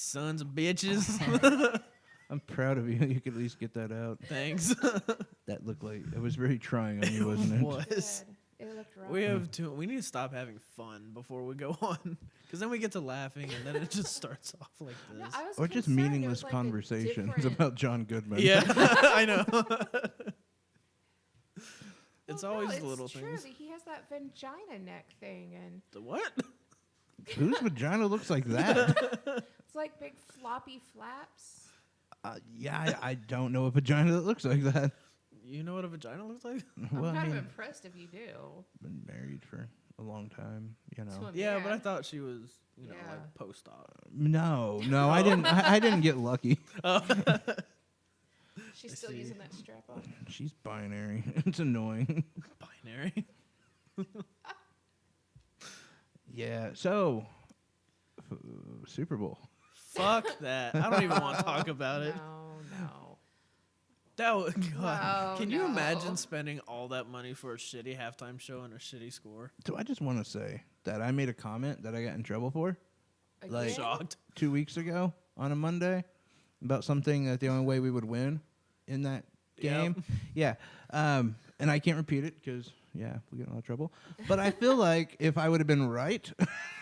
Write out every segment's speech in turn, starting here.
sons of bitches. I'm proud of you. You could at least get that out. Thanks. That looked like it was very trying on you, wasn't it? Was. Good. It looked rough. We need to stop having fun before we go on, because then we get to laughing and then it just starts off like No, this. I was Or just concerned. It meaningless was like a conversations different- about John Goodman. Yeah, I know. It's Well, always no, the little it's true. things. He has that vagina neck thing, and The what? Whose vagina looks like that? it's like big floppy flaps. Yeah, I don't know a vagina that looks like that. You know what a vagina looks like? Well, I'm I kind of mean, impressed if you do. been married for a long time, you know. To a Yeah, but I man. thought she was, Yeah. like post-op. No, I didn't. I didn't get lucky. She's still see. using that strap on. She's binary. It's annoying. Binary. Yeah. So, Super Bowl. Fuck that. I don't even want to talk about it. No. That would, God. No, Can you no. imagine spending all that money for a shitty halftime show and a shitty score? So I just want to say that I made a comment that I got in trouble for Like- Again? Shocked. 2 weeks ago on a Monday about something that the only way we would win in that game. Yeah. And I can't repeat it because, yeah, we get in a lot of trouble. But I feel like if I would have been right,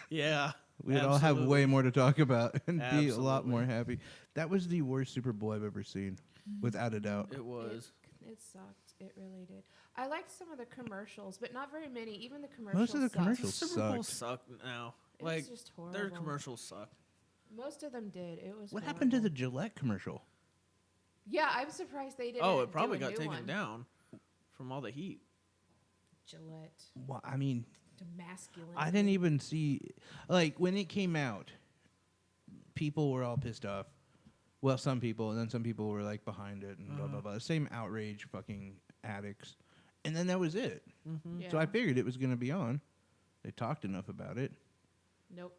Yeah. we'd all have way more to talk about and be a lot Absolutely. more happy. That was the worst Super Bowl I've ever seen, without a doubt. It was. It sucked. It really did. I liked some of the commercials, but not very many. Even the commercials. Most of the sucked. commercials Super Bowl sucked. suck now. It Like, was just horrible. their commercials suck. Most of them did. It was. What happened to the horrible. Gillette commercial? Yeah, I'm surprised they didn't. Oh, it probably do a got new taken one. down from all the heat. Gillette, Well, I mean, masculine. I didn't even see, like, when it came out, people were all pissed off. Well, some people, and then some people were, like, behind it and blah, blah, blah. The same outrage fucking addicts. And then that was it. Yeah. So I figured it was going to be on. They talked enough about it. Nope.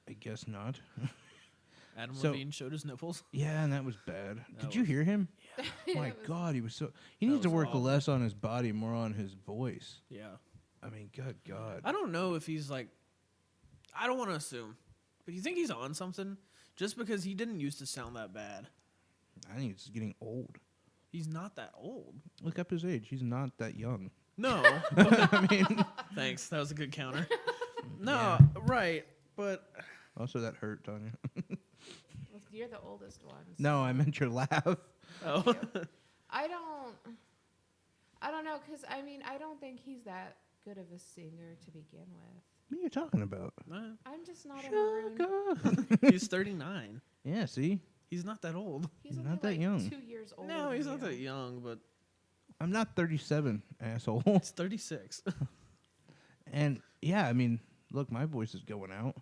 I guess not. Adam So- Levine showed his nipples. Yeah, and that was bad. That Did you was- hear him? It My was- God, he was so... He That needs to was work awful. less on his body, more on his voice. Yeah. I mean, good God. I don't know if he's like, I don't want to assume, but you think he's on something just because he didn't used to sound that bad? I think he's getting old. He's not that old. Look up his age. He's not that young. No. I mean... Thanks. That was a good counter. No, Yeah. right. But Also, that hurt, Tanya. You're the oldest one. No, I meant your laugh. oh, I don't know, because I mean, I don't think he's that good of a singer to begin with. What are you talking about? I'm just not a maroon. Shaka. he's 39. Yeah, see? He's not that old. He's Not only that like young. 2 years old. No, he's not that young, but I'm not 37, asshole. he's 36. And, yeah, I mean, look, my voice is going out.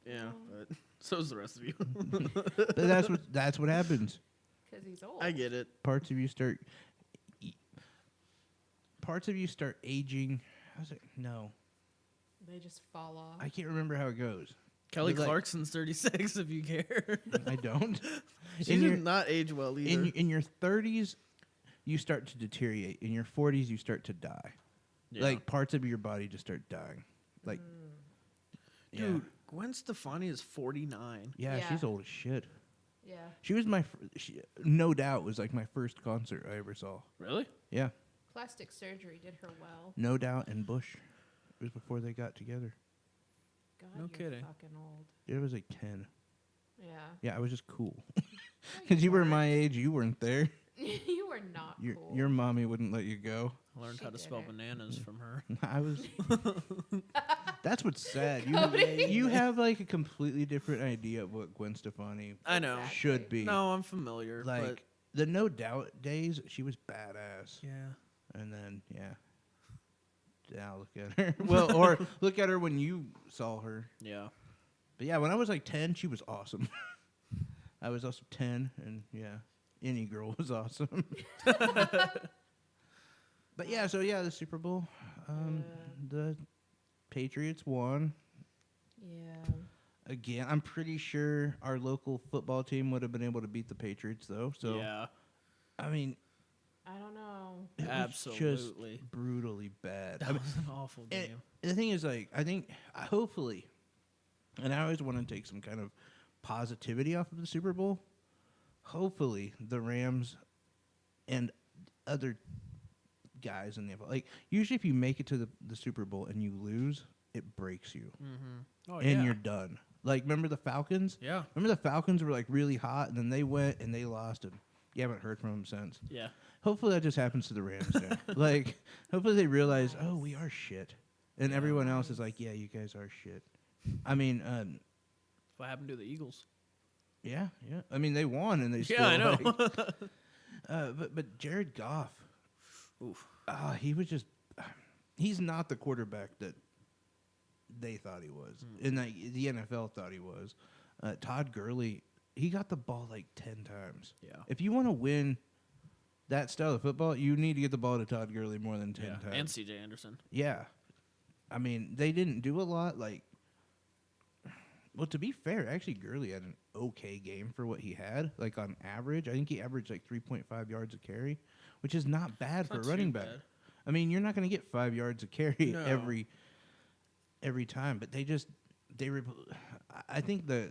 yeah, but so's the rest of you. But that's what happens. Because he's old. I get it. Parts of you start aging. I was like, no. They just fall off. I can't remember how it goes. Kelly Like- Clarkson's 36, if you care. I don't. She In your- did not age well either. In your 30s, you start to deteriorate. In your 40s, you start to die. Yeah. Like, parts of your body just start dying. Like, yeah. Dude, Gwen Stefani is 49. Yeah, Yeah. she's old as shit. Yeah. She was she, no doubt, was like my first concert I ever saw. Really? Yeah, Plastic surgery did her well. No Doubt and Bush. It was before they got together. God, No you're kidding. fucking old. It was like 10. Yeah. Yeah, I was just cool. No, Because you were weren't. my age, you weren't there. You were not Your cool. your mommy wouldn't let you go. I learned She how to spell didn't. bananas from her. I was. That's what's sad. Cody. You have like a completely different idea of what Gwen Stefani I know. Exactly. should be. No, I'm familiar. Like but the No Doubt days, she was badass. yeah. And then now look at her. Well, or look at her when you saw her. Yeah. But yeah, when I was like 10, she was awesome. I was also 10, and yeah, any girl was awesome. But yeah, so yeah, the Super Bowl, the Patriots won Yeah. again. I'm pretty sure our local football team would have been able to beat the Patriots, though. So yeah. I mean, I don't know. it was Absolutely. just brutally bad. That I mean, was an awful and game. the thing is, like, I think hopefully, and I always want to take some kind of positivity off of the Super Bowl, hopefully the Rams and other guys in the NFL, like usually if you make it to the Super Bowl and you lose, it breaks you Oh, and you're done. Like remember the Falcons? Yeah. Remember the Falcons were like really hot and then they went and they lost and you haven't heard from them since. Yeah. Hopefully that just happens to the Rams now. Like hopefully they realize, oh, we are shit. And everyone else is like, yeah, you guys are shit. I mean, What happened to the Eagles? yeah. I mean, they won and they still. Yeah, I know. But Jared Goff, Oof. he was just. He's not the quarterback that they thought he was, and the NFL thought he was. Todd Gurley, he got the ball like 10 times. Yeah. If you want to win that style of football, you need to get the ball to Todd Gurley more than 10 times. And C.J. Anderson. Yeah. I mean, they didn't do a lot. Like, well, to be fair, actually, Gurley had an okay game for what he had. Like, on average, I think he averaged like 3.5 yards a carry, which is not bad for a Not too running back. bad. I mean, you're not going to get 5 yards a carry No. every time, but I think the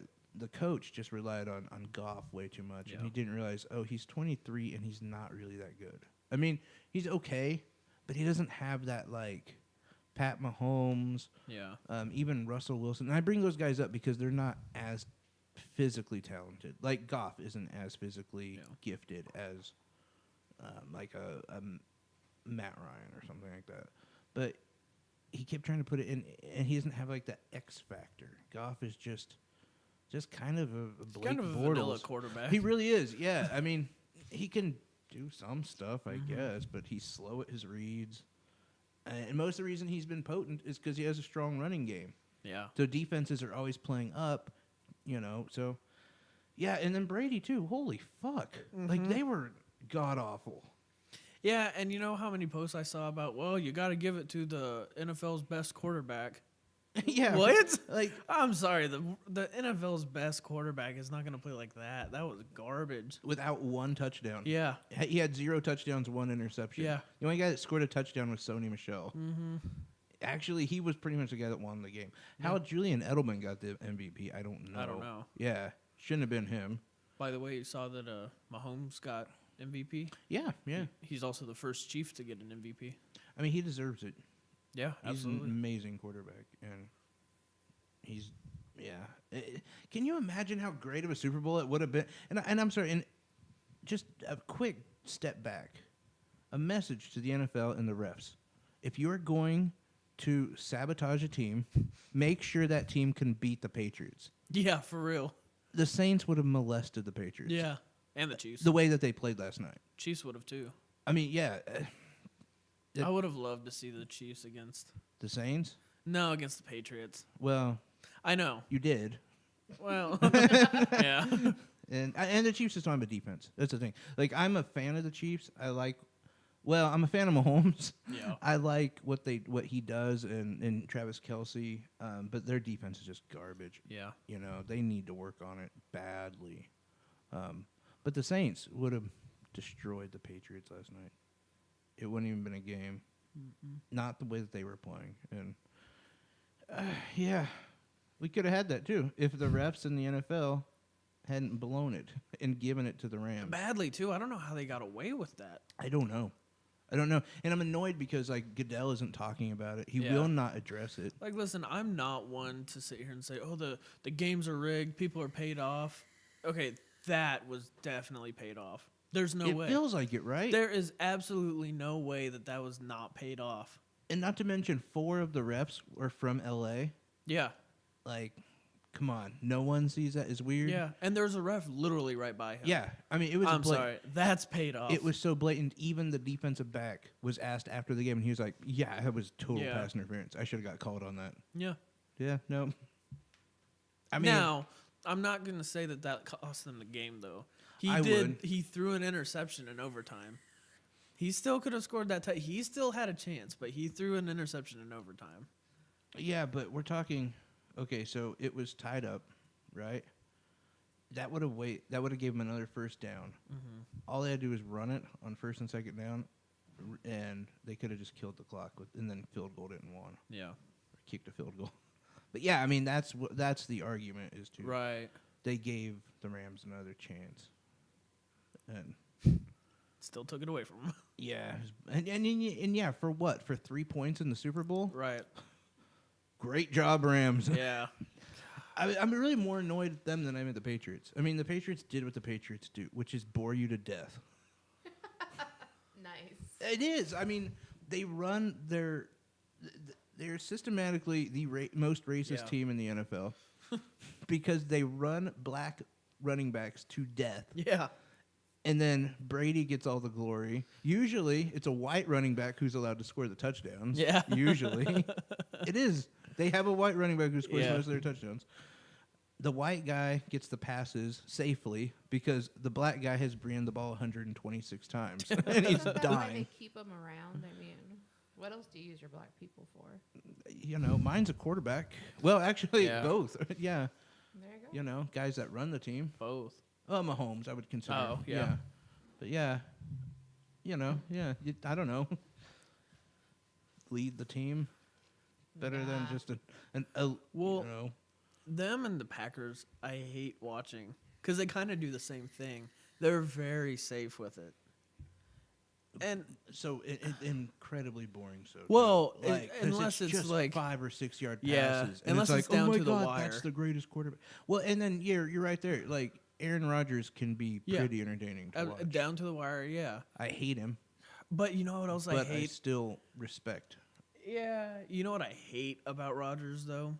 coach just relied on Goff way too much, and he Yeah. didn't realize, oh, he's 23 and he's not really that good. I mean, he's okay, but he doesn't have that like Pat Mahomes, Yeah. even Russell Wilson. And I bring those guys up because they're not as physically talented. Like Goff isn't as physically gifted as like a Matt Ryan or something like that. But he kept trying to put it in, and he doesn't have like the X factor. Goff is just kind of a Blake Kind of a Bortles. vanilla quarterback. He really is. Yeah, I mean, he can do some stuff, I guess, but he's slow at his reads. And most of the reason he's been potent is because he has a strong running game. Yeah. So defenses are always playing up, So, yeah, and then Brady too. Holy fuck! Like they were god awful. Yeah, and you know how many posts I saw about, well, you got to give it to the NFL's best quarterback. Yeah. What? Like, I'm sorry, the NFL's best quarterback is not going to play like that. That was garbage. without one touchdown. Yeah. He had 0 touchdowns, 1 interception. Yeah. The only guy that scored a touchdown was Sony Michel. Mm-hmm. Actually, he was pretty much the guy that won the game. How Julian Edelman got the MVP, I don't know. I don't know. Yeah. Shouldn't have been him. By the way, you saw that Mahomes got MVP. Yeah. He's also the first Chief to get an MVP. I mean, he deserves it. Yeah, He's an absolutely. amazing quarterback, and he's can you imagine how great of a Super Bowl it would have been? And I'm sorry, and just a quick step back, a message to the NFL and the refs: if you are going to sabotage a team, make sure that team can beat the Patriots. Yeah, for real. The Saints would have molested the Patriots. Yeah, and the Chiefs. The way that they played last night. Chiefs would have too. I mean, yeah, It- I would have loved to see the Chiefs against. the Saints. No, against the Patriots. Well, I know. you did. Well, yeah. And the Chiefs just don't have a defense. That's the thing. Like, I'm a fan of the Chiefs. I'm a fan of Mahomes. Yeah. I like what he does and Travis Kelce, but their defense is just garbage. Yeah. They need to work on it badly. But the Saints would have destroyed the Patriots last night. It wouldn't even been a game. Not the way that they were playing. And, yeah, we could have had that, too, if the refs in the NFL hadn't blown it and given it to the Rams. Badly too. I don't know how they got away with that. I don't know. And I'm annoyed because, like, Goodell isn't talking about it. He Yeah. will not address it. Like, listen, I'm not one to sit here and say, oh, the games are rigged, people are paid off. Okay, that was definitely paid off. There's no way. It feels like it, right? There is absolutely no way that was not paid off. And not to mention, 4 of the refs were from L.A. Yeah. Like, come on. No one sees that. It's weird. Yeah. And there's a ref literally right by him. Yeah. I mean, it was I'm sorry. That's paid off. It was so blatant. Even the defensive back was asked after the game, and he was like, yeah, that was total Yeah. pass interference. I should have got called on that. Yeah. Yeah, no. I mean, now, I'm not going to say that cost them the game, though. I would. He threw an interception in overtime. He still could have scored that. He still had a chance, but he threw an interception in overtime. yeah, but we're talking, okay, so it was tied up, right? That would have gave him another first down. Mm-hmm. All they had to do was run it on first and second down, and they could have just killed the clock and then field goaled it and won, Yeah. or kicked a field goal. But yeah, I mean that's the argument is to Right. they gave the Rams another chance. And Still took it away from him. yeah, and yeah, for what? For 3 points in the Super Bowl? Right. Great job, Rams. Yeah. I'm really more annoyed at them than I'm at the Patriots. I mean, the Patriots did what the Patriots do, which is bore you to death. Nice. It is. I mean, they run they're systematically the most racist Yeah. team in the NFL because they run black running backs to death. Yeah. And then Brady gets all the glory. Usually, it's a white running back who's allowed to score the touchdowns. Yeah. Usually. It is. They have a white running back who scores Yeah. most of their touchdowns. The white guy gets the passes safely because the black guy has ran the ball 126 times and he's Isn't that why dying. they keep them around? I mean, what else do you use your black people for? You know, mine's a quarterback. Well, actually, Yeah. both. Yeah. There you go. You know, guys that run the team. Both. Mahomes, I would consider. Oh, yeah. But yeah, you know, yeah, I don't know. Lead the team better than Nah. just Well, you know. them and the Packers, I hate watching because they kind of do the same thing. They're very safe with it. And So incredibly boring. So Well, too. 'Cause unless it's just like- 5 or 6 yard Yeah, passes, and unless it's it's like, down oh my to the God, wire. that's the greatest quarterback. Well, and then you're right there. Like Aaron Rodgers can be Yeah. pretty entertaining to watch. down to the wire, yeah. I hate him, But you know what else I but I hate? still respect. Yeah. You know what I hate about Rodgers though?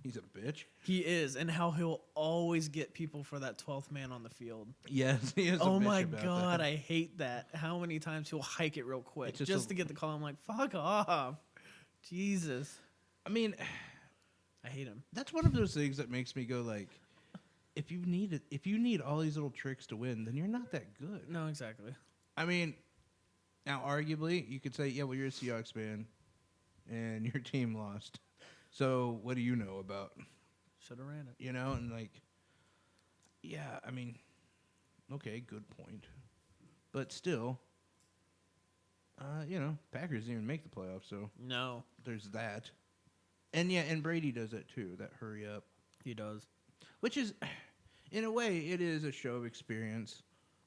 He's a bitch. He is, and how he'll always get people for that 12th man on the field. Yes, he is. Oh a bitch my about God, that. I hate that. How many times he'll hike it real quick It's just, just a- to get the call. I'm like, fuck off. Jesus. I mean, I hate him. that's one of those things that makes me go like, if you need all these little tricks to win, then you're not that good. No, exactly. I mean, now arguably you could say, yeah, well, you're a Seahawks fan, and your team lost. So what do you know about? Should have ran it. You know, and like, yeah, I mean, okay, good point, but still, you know, Packers didn't even make the playoffs, so No, there's that. And yeah, and Brady does that too. That hurry up. he does. Which is, in a way, it is a show of experience,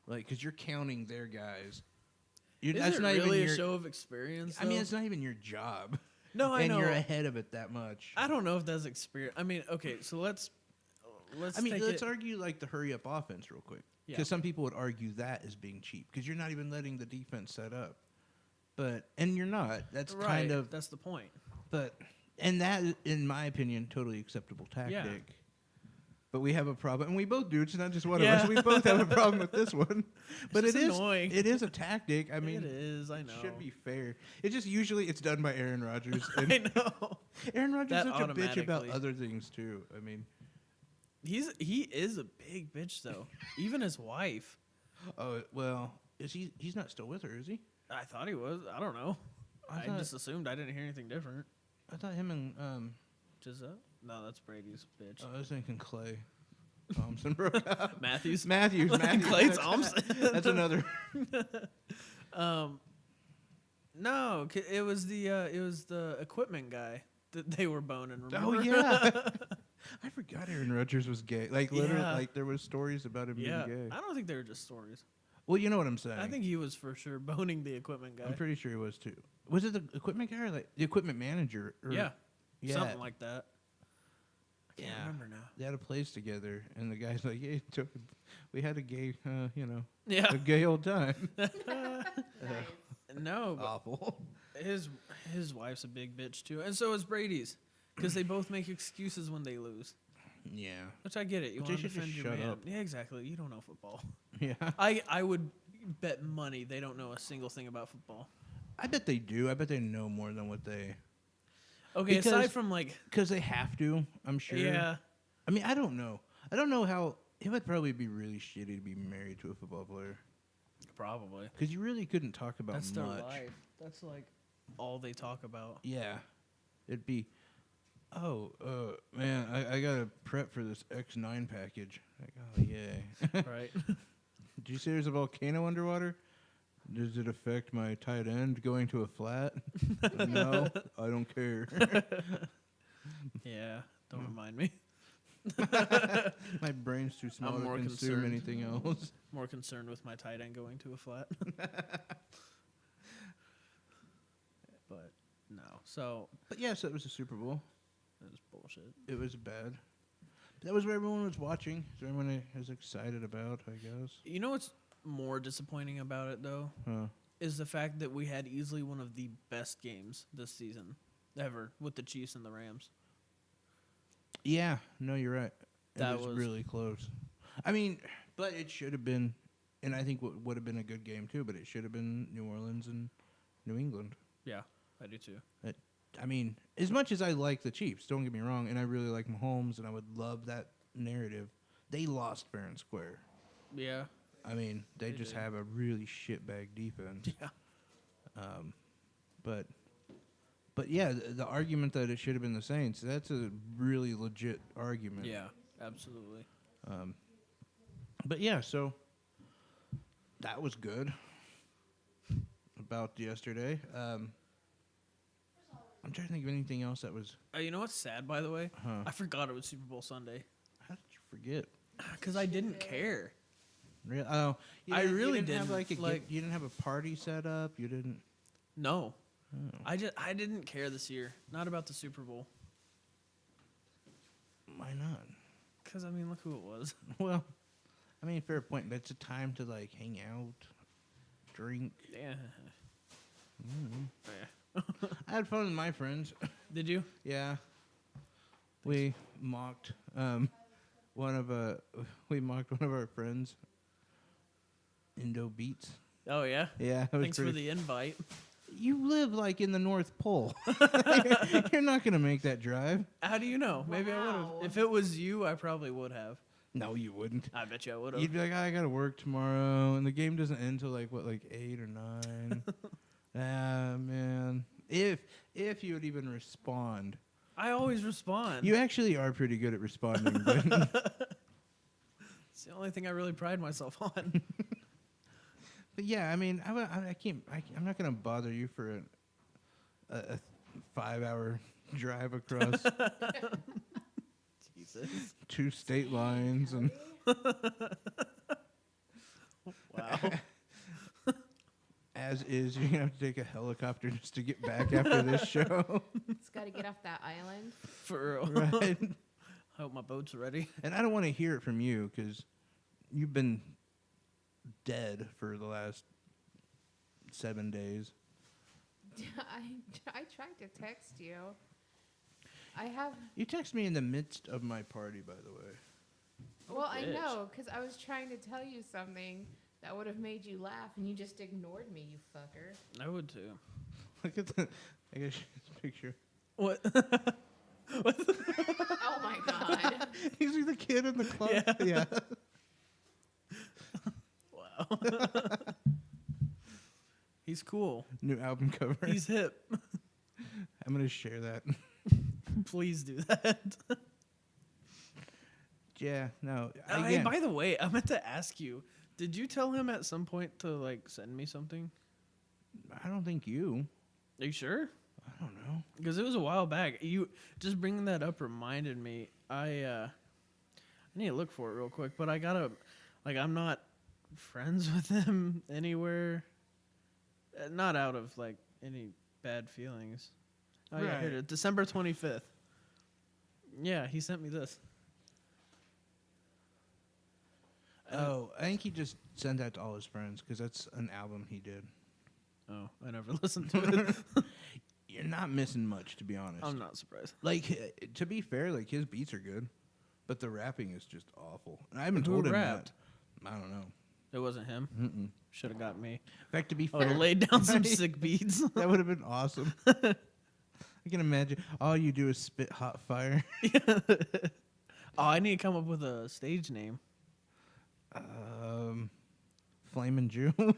like because you're counting their guys. Is That's it not really even a your. show of experience? I mean, though? it's not even your job, no, I and know. you're ahead of it that much. I don't know if that's experience. I mean, okay, so let's I mean, take let's it. argue like the hurry up offense real quick, Yeah. because some people would argue that is being cheap because you're not even letting the defense set up, and you're not. That's Right, kind of, that's the point. and that, in my opinion, totally acceptable tactic. Yeah. But we have a problem, and we both do. It's not just one Yeah. of us. We both have a problem with this one. But just it is annoying. It is a tactic. I mean, it is. I know. should be fair. It just usually it's done by Aaron Rodgers. And I know. Aaron Rodgers That is such a bitch about automatically. other things too. I mean, He is a big bitch though. Even his wife. oh well, is he? He's not still with her, is he? I thought he was. I don't know. I I, thought- just assumed. I didn't hear anything different. I thought him and Giselle? No, that's Brady's bitch. I was thinking Clay Thompson broke up. Matthews. Matthews. Clay Thompson. That's another. No, it was the equipment guy that they were boning. Oh Remember? yeah. I forgot Aaron Rodgers was gay. Like literally, Yeah. like there was stories about him yeah. being gay. I don't think they were just stories. Well, you know what I'm saying. I think he was for sure boning the equipment guy. I'm pretty sure he was too. Was it the equipment guy or like the equipment manager? Or, Yeah, yeah. something like that. I can't Yeah. remember now. They had a place together, and the guy's like, "Yeah, we had a gay, Yeah. a gay old time." Nice. No, but Awful. his wife's a big bitch too, and so is Brady's, because they both make excuses when they lose. Yeah. Which I get it. You But want they to should just defend your shut man. up. Yeah, exactly. You don't know football. Yeah. I would bet money they don't know a single thing about football. I bet they do. I bet they know more than what they. Okay, Because- aside from like, Because they have to. I'm sure. yeah, I mean, I don't know. I don't know how. It would probably be really shitty to be married to a football player probably. because you really couldn't talk about That's much. their life. That's like all they talk about. Yeah. It'd be, oh, man, I got to prep for this X9 package. Like, oh, yeah. Right. Did you say there's a volcano underwater? Does it affect my tight end going to a flat? No, I don't care. Yeah. Don't remind me. My brain's too small I'm to more consume concerned. anything else. More concerned with my tight end going to a flat. But no. So But yes, it was a Super Bowl. it was bullshit. It was bad. That was what everyone was watching. So everyone was excited about, I guess. You know what's more disappointing about it though? Huh. Is the fact that we had easily one of the best games this season ever with the Chiefs and the Rams. Yeah, no, you're right. It That was was- really close. I mean, but it should have been, and I think would have been a good game too. But it should have been New Orleans and New England. Yeah, I do too. I mean, as much as I like the Chiefs, don't get me wrong, and I really like Mahomes, and I would love that narrative. They lost fair and square. Yeah. I mean, they They just did. have a really shitbag defense. Yeah. But yeah, the argument that it should have been the Saints, that's a really legit argument. Yeah, absolutely. But yeah, so that was good about yesterday. I'm trying to think of anything else that was. You know what's sad, by the way? Huh. I forgot it was Super Bowl Sunday How did you forget? because I didn't care. Really? Oh, I really have didn't, like like- you didn't have a party set up. You didn't. No, Oh. I didn't care this year. Not about the Super Bowl. Why not? Because I mean, look who it was. Well, I mean, fair point, but it's a time to like hang out, drink. Yeah. Mm. Yeah. I had fun with my friends. Did you? Yeah. We mocked one of our friends. Indo Beats. Oh yeah. Yeah, it was Thanks for pretty- the invite. You live like in the North Pole. You're not gonna make that drive. How do you know? Maybe I would have. Wow. If it was you, I probably would have. No, you wouldn't. I bet you I would have. You'd be like, I gotta work tomorrow, and the game doesn't end till like 8 or 9. Ah, man. If you would even respond, I always respond. you actually are pretty good at responding. But It's the only thing I really pride myself on. But yeah, I mean, I can't. I'm not gonna bother you for a 5-hour drive across Jesus. 2 state lines, and Wow. as is, you're gonna have to take a helicopter just to get back after this show, It's got to get off that island. For real. right? I hope my boat's ready. And I don't want to hear it from you because you've been dead for the last 7 days. I tried to text you. I have. You text me in the midst of my party, by the way. Well, I bitch. know, because I was trying to tell you something that would have made you laugh, and you just ignored me, you fucker. I would too. Look at the. I guess this picture. What? Oh my god. He's like the kid in the club. Yeah. Yeah. Wow. He's cool. New album cover. He's hip. I'm gonna share that. Please do that. Yeah. No. Hey, Again, by the way, I meant to ask you. Did you tell him at some point to like send me something? I don't think you. Are you sure? I don't know. Because it was a while back. You just bringing that up reminded me. I need to look for it real quick, but I gotta I'm not friends with him anywhere. Not out of like any bad feelings. Oh yeah, here it is. Right. December 25th. Yeah, he sent me this. Oh, I think he just sent that to all his friends because that's an album he did. Oh, I never listened to it. You're not missing much, to be honest. I'm not surprised. Like, to be fair, like his beats are good, but the rapping is just awful. And I haven't Who told him rapped? that. I don't know. It wasn't him. Mm-mm. Should have got me. In fact, to be I would fair, have laid down some sick beats. that would have been awesome. I can imagine. All you do is spit hot fire. Oh, I need to come up with a stage name. Flamin' Jew. That's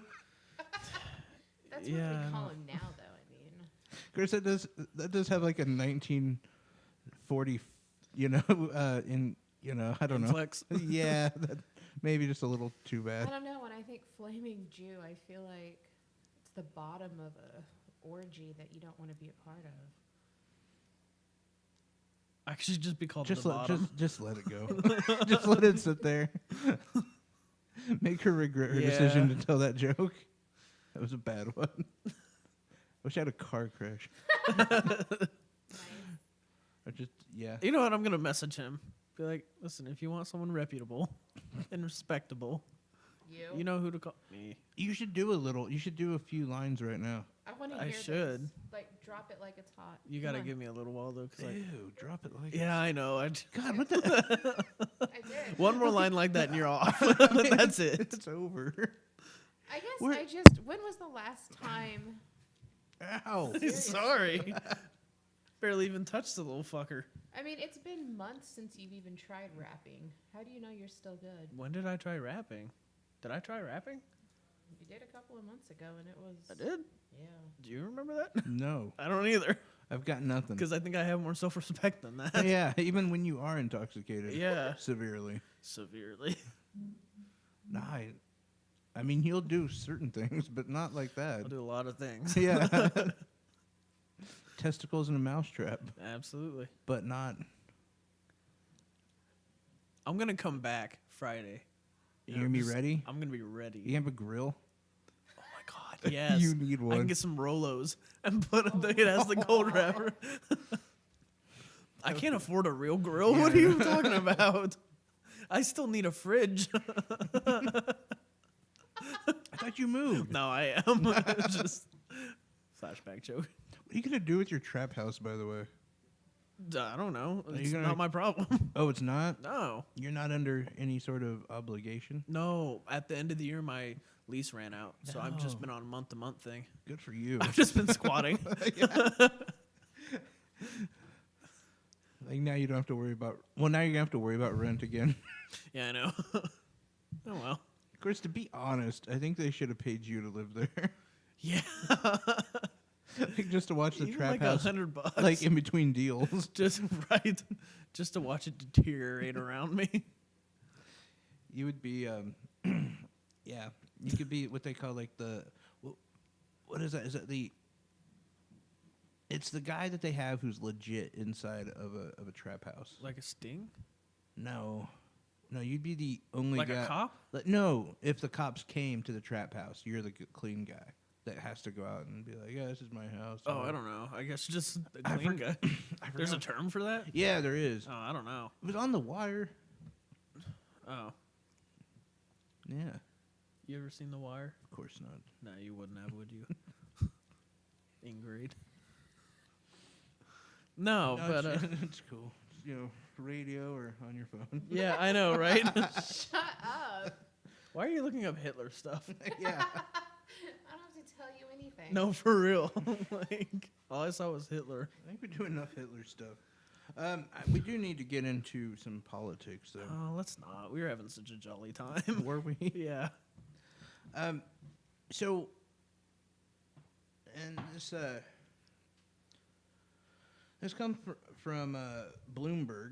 what Yeah, we I call know. him now, though. I mean, Chris, that does have like a 1940, I don't know. Inflex. Yeah, maybe just a little too I bad. don't know. When I think flaming Jew, I feel like it's the bottom of a orgy that you don't want to be a part of. I should just be called the Just let bottom. just let it go. Just let it sit there. Make her regret her decision Yeah. to tell that joke. That was a bad one. Wish I had a car crash. Nice. Or just yeah. You know what? I'm gonna message him. Be like, listen, if you want someone reputable and respectable, you know who to call. Me. You should do a little. You should do a few lines right now. I want to I hear should. This. Like, drop it like it's hot. You Come gotta on. give me a little while though, cause like, Ew, drop it like. yeah, I know. God, what the? I did. One more line like that and you're off. That's it. It's over. I guess We're- I just. When was the last time? Ow. Sorry. Barely even touched the little fucker. I mean, it's been months since you've even tried rapping. How do you know you're still good? When did I try rapping? Did I try rapping? You did a couple of months ago, and it was. I did. Yeah. Do you remember that? No, I don't either. I've got nothing. Because I think I have more self-respect than that. Yeah, even when you are intoxicated. Yeah. Severely. Severely. Nah, I mean, he'll do certain things, but not like that. I'll do a lot of things. Yeah. Testicles in a mousetrap, Absolutely. but not. I'm gonna come back Friday. You're gonna be ready. I'm gonna be ready. You have a grill. Oh my god, yes. You need I one. can get some Rolos and put it as the cold wrapper. I can't afford a real grill. Yeah, What I are you talking about? I still need a fridge. I thought you moved. No, I am. Just flashback joke. What are you gonna do with your trap house, by the way? I don't know. Are you It's gonna- not my problem. Oh, it's not. No. You're not under any sort of obligation. No. At the end of the year, my lease ran out. So I've just No. been on a month-to-month thing. Good for you. I've just been squatting. Like now you don't have to worry about. Well, now you're gonna have to worry about rent again. Yeah, I know. Oh, well. Of course, to be honest, I think they should have paid you to live there, Yeah. like, just to watch the Even trap like house, $100. like in between deals. just right. Just to watch it deteriorate around me. You would be, yeah, you could be what they call like the, what is that? Is that the? It's the guy that they have who's legit inside of a trap house. Like a sting? No, you'd be the only Like guy. a cop? No, if the cops came to the trap house, you're the clean guy that has to go out and be like, yeah, this is my house. Oh, I don't know. I guess just the I clean forg- guy. I There's a forgot. term for that? Yeah, there is. Oh, I don't know. It was on the wire. Oh. Yeah, You ever seen The Wire? of course not. No, you wouldn't have, would you? Ingrid. No, No, but it's cool. It's, radio or on your phone. yeah, I know, right? Shut up. Why are you looking up Hitler stuff? Yeah. I don't have to tell you anything. No, for real. Like, all I saw was Hitler. I think we do enough Hitler stuff. We do need to get into some politics, though. Oh, let's not. We were having such a jolly time. Were we? Yeah. So, and this comes from Bloomberg,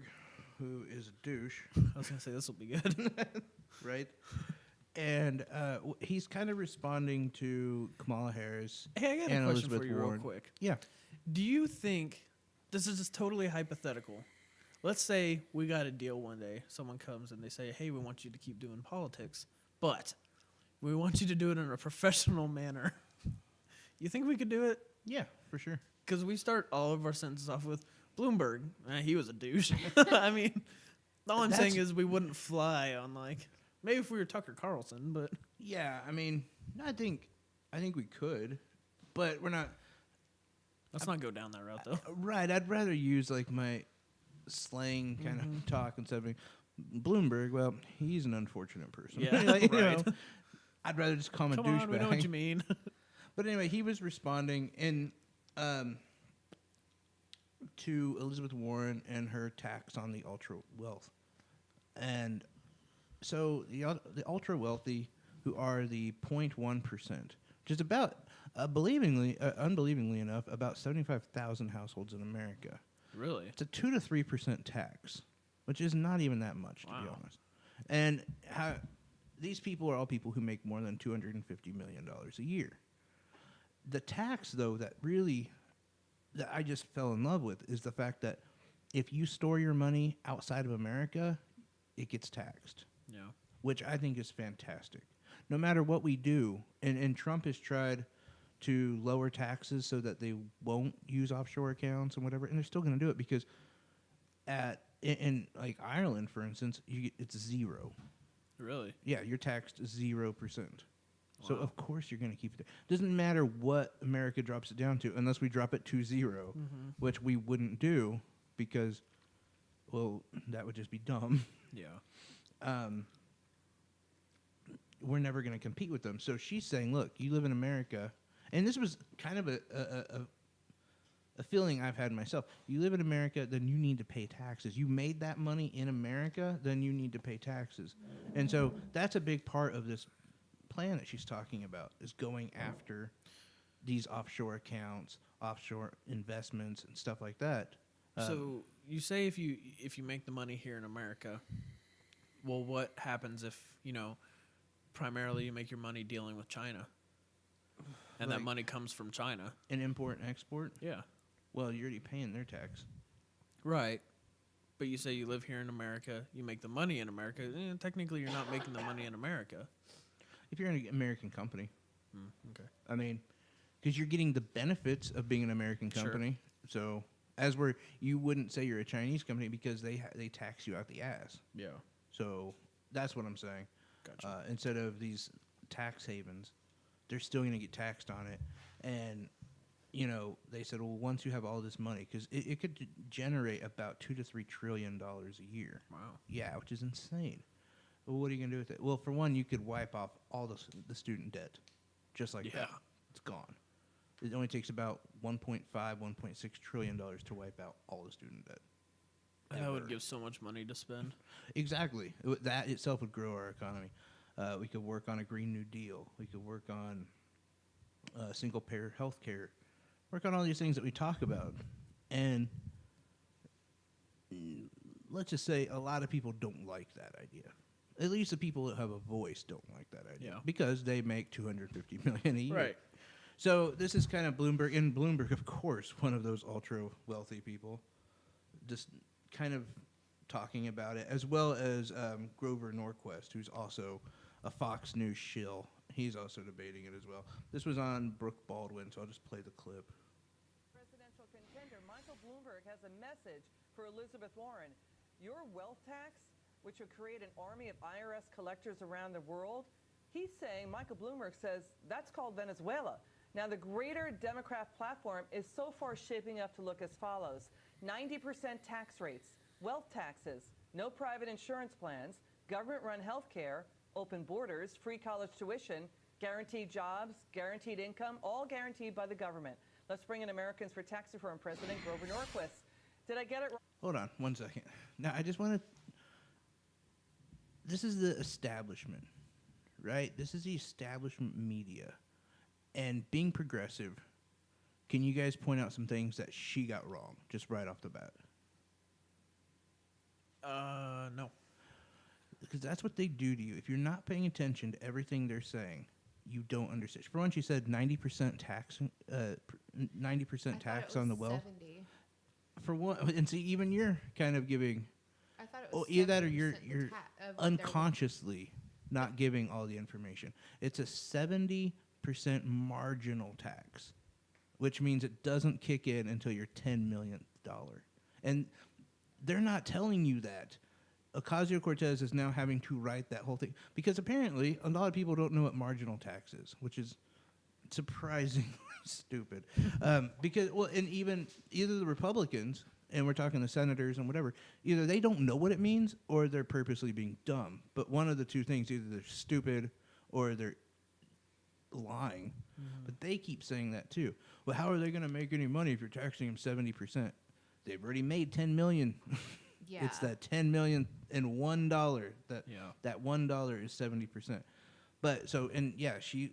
who is a douche, I was gonna say this will be good. right? And he's kind of responding to Kamala Harris Hey, I got a and question Elizabeth for you Warren. real quick. Yeah. Do you think this is just totally hypothetical? Let's say we got a deal one day. Someone comes and they say, "Hey, we want you to keep doing politics, but we want you to do it in a professional manner." You think we could do it? Yeah, for sure. Because we start all of our sentences off with Bloomberg. He was a douche. I mean, all I'm saying That's- is we wouldn't fly on like maybe if we were Tucker Carlson, but Yeah, I mean, I think we could, but we're not. let's not go down that route though. Right, I'd rather use like my slang kind of talk instead of being Bloomberg. Well, he's an unfortunate person. Yeah, Like, you right. know, I'd rather just call him a Come douchebag. on, we know what you mean. But anyway, he was responding in to Elizabeth Warren and her tax on the ultra wealth, and so the ultra wealthy, who are the 0.1%, which is about unbelievingly enough, about 75,000 households in America. Really? It's a 2 to 3% tax, which is not even that much, to be Wow. honest. And these people are all people who make more than $250 million a year. The tax, though, that I just fell in love with is the fact that if you store your money outside of America, it gets taxed, Yeah. which I think is fantastic. No matter what we do, and Trump has tried to lower taxes so that they won't use offshore accounts and whatever, and they're still going to do it because in like Ireland, for instance, it's zero. Really? Yeah, you're taxed 0%. So Wow. of course you're going to keep it there. Doesn't matter what America drops it down to, unless we drop it to 0, which we wouldn't do because, well, that would just be dumb. Yeah. We're never going to compete with them. So she's saying, look, you live in America, and this was kind of a feeling I've had myself. You live in America, then you need to pay taxes. You made that money in America, then you need to pay taxes. And so that's a big part of this plan that she's talking about, is going after these offshore accounts, offshore investments, and stuff like that. So you say if you make the money here in America, well, what happens if, primarily you make your money dealing with China, and that Like- money comes from China? An import and export, Yeah. well, you're already paying their tax. Right. But you say you live here in America, you make the money in America. Technically, you're not making the money in America. If you're an American company, Okay. I mean, because you're getting the benefits of being an American Sure. company. So you wouldn't say you're a Chinese company because they tax you out the ass. Yeah. So that's what I'm saying. Gotcha. Instead of these tax havens, they're still going to get taxed on it. And, they said, well, once you have all this money, because it could generate about $2 to $3 trillion a year. Wow. Yeah, which is insane. Well, what are you going to do with it? Well, for one, you could wipe off all the student debt, just like Yeah. that. It's gone. It only takes about $1.5, $1.6 trillion to wipe out all the student debt. That would Ever. give so much money to spend. Exactly. That itself would grow our economy. We could work on a Green New Deal. We could work on single-payer health care. Work on all these things that we talk about. And let's just say a lot of people don't like that idea. At least the people that have a voice don't like that idea. Yeah. Because they make $250 million a year. Right. So this is kind of Bloomberg. And Bloomberg, of course, one of those ultra-wealthy people, just kind of talking about it, as well as Grover Norquist, who's also a Fox News shill. He's also debating it as well. This was on Brooke Baldwin, so I'll just play the clip. Presidential contender Michael Bloomberg has a message for Elizabeth Warren. Your wealth tax, which would create an army of IRS collectors around the world, he's saying, Michael Bloomberg says, that's called Venezuela. Now, the greater Democrat platform is so far shaping up to look as follows: 90% tax rates, wealth taxes, no private insurance plans, government-run health care, open borders, free college tuition, guaranteed jobs, guaranteed income, all guaranteed by the government. Let's bring in Americans for Tax Reform President Grover Norquist. Did I get it right? Hold on 1 second. Now, I just want to... This is the establishment, right? This is the establishment media. And being progressive, can you guys point out some things that she got wrong, just right off the bat? No. Because that's what they do to you. If you're not paying attention to everything they're saying, you don't understand. For one, she said 90% tax, 90% tax on the wealth. 70. For one, and see, even you're kind of giving, I thought it was either that or 70% you're of what they're- unconsciously not giving all the information. It's a 70% marginal tax, which means it doesn't kick in until your $10 millionth dollar. And they're not telling you that. Ocasio-Cortez is now having to write that whole thing because apparently a lot of people don't know what marginal tax is, which is surprisingly stupid. Because, well, and even either the Republicans, and we're talking the senators and whatever, either they don't know what it means or they're purposely being dumb. But one of the two things, either they're stupid or they're lying. But they keep saying that too. Well, how are they going to make any money if you're taxing them 70%? They've already made $10 million. Yeah. It's that $10 million and $1 that Yeah. that $1 is 70%. But so, and yeah, she's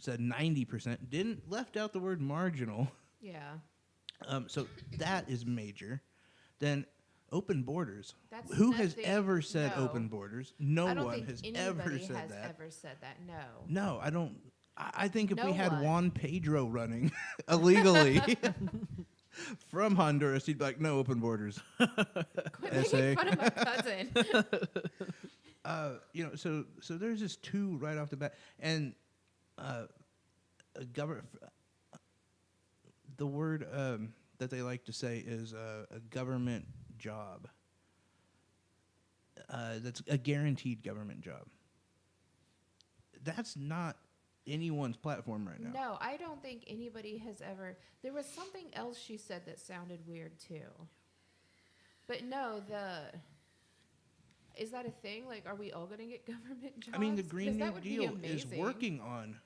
said 90%. Left out the word marginal. Yeah. So that is major. Then open borders. That's Who has nothing- ever said no. open borders? No I don't one think has anybody ever said has that. ever said that. No. No, I don't. I think if No we had one. Juan Pedro running illegally, from Honduras, he'd be like, "No open borders." Quit SA. making fun of my cousin. So there's just two right off the bat, and the word that they like to say is a government job. That's a guaranteed government job. That's not anyone's platform right now. No, I don't think anybody has ever. There was something else she said that sounded weird too. But no, is that a thing? Like, are we all going to get government jobs? I mean, the 'Cause Green that New would be Deal is amazing. working on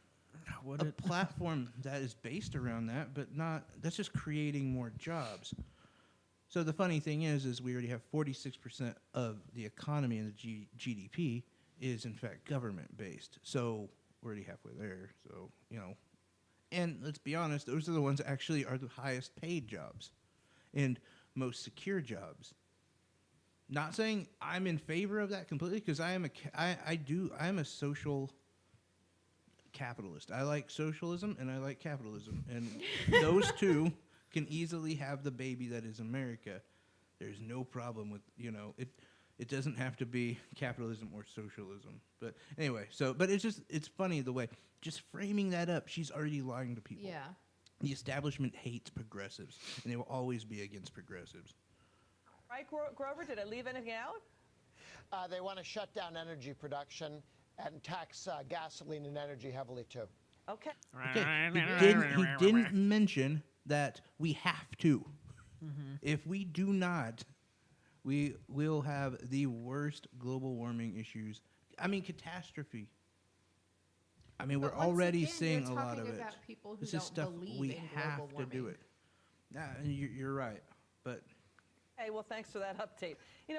What a it, platform that is based around that, but not. That's just creating more jobs. So the funny thing is we already have 46% of the economy and the GDP is in fact government based. So we're already halfway there. So and let's be honest, those are the ones that actually are the highest paid jobs and most secure jobs. Not saying I'm in favor of that completely, because I am a social capitalist. I like socialism and I like capitalism, and those two can easily have the baby that is America. There's no problem with it. It doesn't have to be capitalism or socialism. But anyway, but it's funny the way just framing that up. She's already lying to people. Yeah. The establishment hates progressives, and they will always be against progressives. Right, Grover, did I leave anything out? They want to shut down energy production and tax gasoline and energy heavily, too. Okay. Okay, he didn't mention that we have to. If we do not, we will have the worst global warming issues. I mean, catastrophe. I mean, But we're once already again, seeing you're a lot talking of it. about people who This don't is stuff believe we in have global to do warming. it. Nah, you're right, but Hey, well, thanks for that update.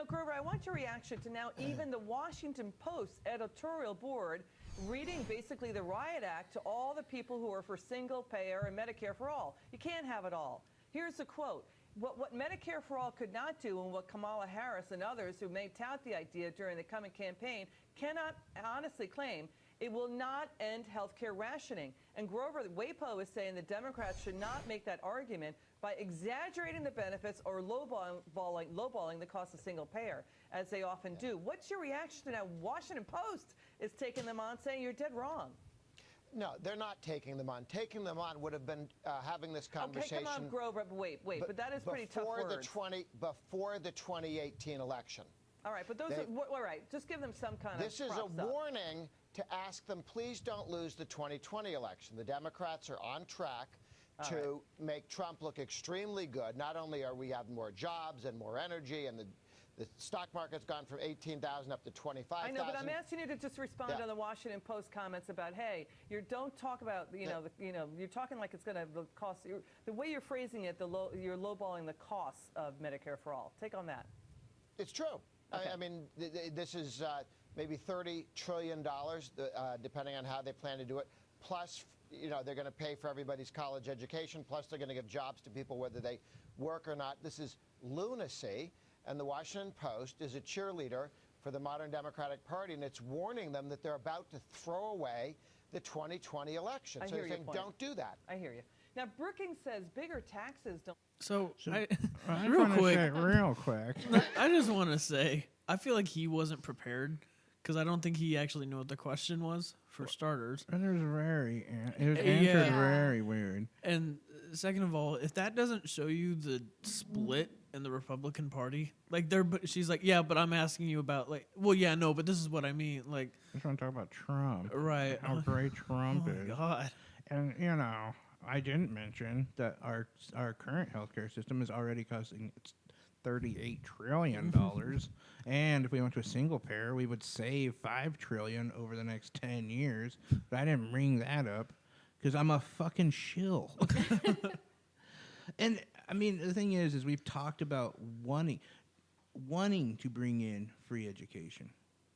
Grover, I want your reaction to now even the Washington Post editorial board reading basically the Riot Act to all the people who are for single payer and Medicare for all. You can't have it all. Here's a quote. What Medicare for All could not do, and what Kamala Harris and others who may tout the idea during the coming campaign cannot honestly claim, it will not end health care rationing. And Grover, WAPO is saying the Democrats should not make that argument by exaggerating the benefits or lowballing the cost of single payer, as they often do. What's your reaction to now Washington Post is taking them on, saying you're dead wrong? No, they're not taking them on. Taking them on would have been having this conversation. Okay, come on, Grover, wait, but that is pretty tough words. Before the 2018 election. All right, but those are, all right, just give them some kind This of is a props up. warning to ask them, please don't lose the 2020 election. The Democrats are on track to make Trump look extremely good. Not only are we having more jobs and more energy, and the stock market's gone from 18,000 up to 25,000. I know, but I'm asking you to just respond on the Washington Post comments about, hey, don't talk about, you're talking like it's going to cost. The way you're phrasing it, you're lowballing the costs of Medicare for All. Take on that. It's true. Okay. I mean, this is maybe $30 trillion, depending on how they plan to do it. Plus, they're going to pay for everybody's college education. Plus, they're going to give jobs to people whether they work or not. This is lunacy. And the Washington Post is a cheerleader for the modern Democratic Party, and it's warning them that they're about to throw away the 2020 election. So they're saying, don't do that. I hear you. Now, Brookings says bigger taxes don't. so I, I real wanna quick, say real quick. I just want to say I feel like he wasn't prepared because I don't think he actually knew what the question was, for starters. And it was answered Yeah. very weird. And second of all, if that doesn't show you the split in the Republican Party, like she's like, yeah, but I'm asking you about well, yeah, no, but this is what I mean, I just want to talk about Trump. right? How great Trump Oh is. my God. And, I didn't mention that our current healthcare system is already costing $38 trillion. And if we went to a single payer, we would save $5 trillion over the next 10 years. But I didn't bring that up because I'm a fucking shill. And, I mean, the thing is we've talked about wanting to bring in free education.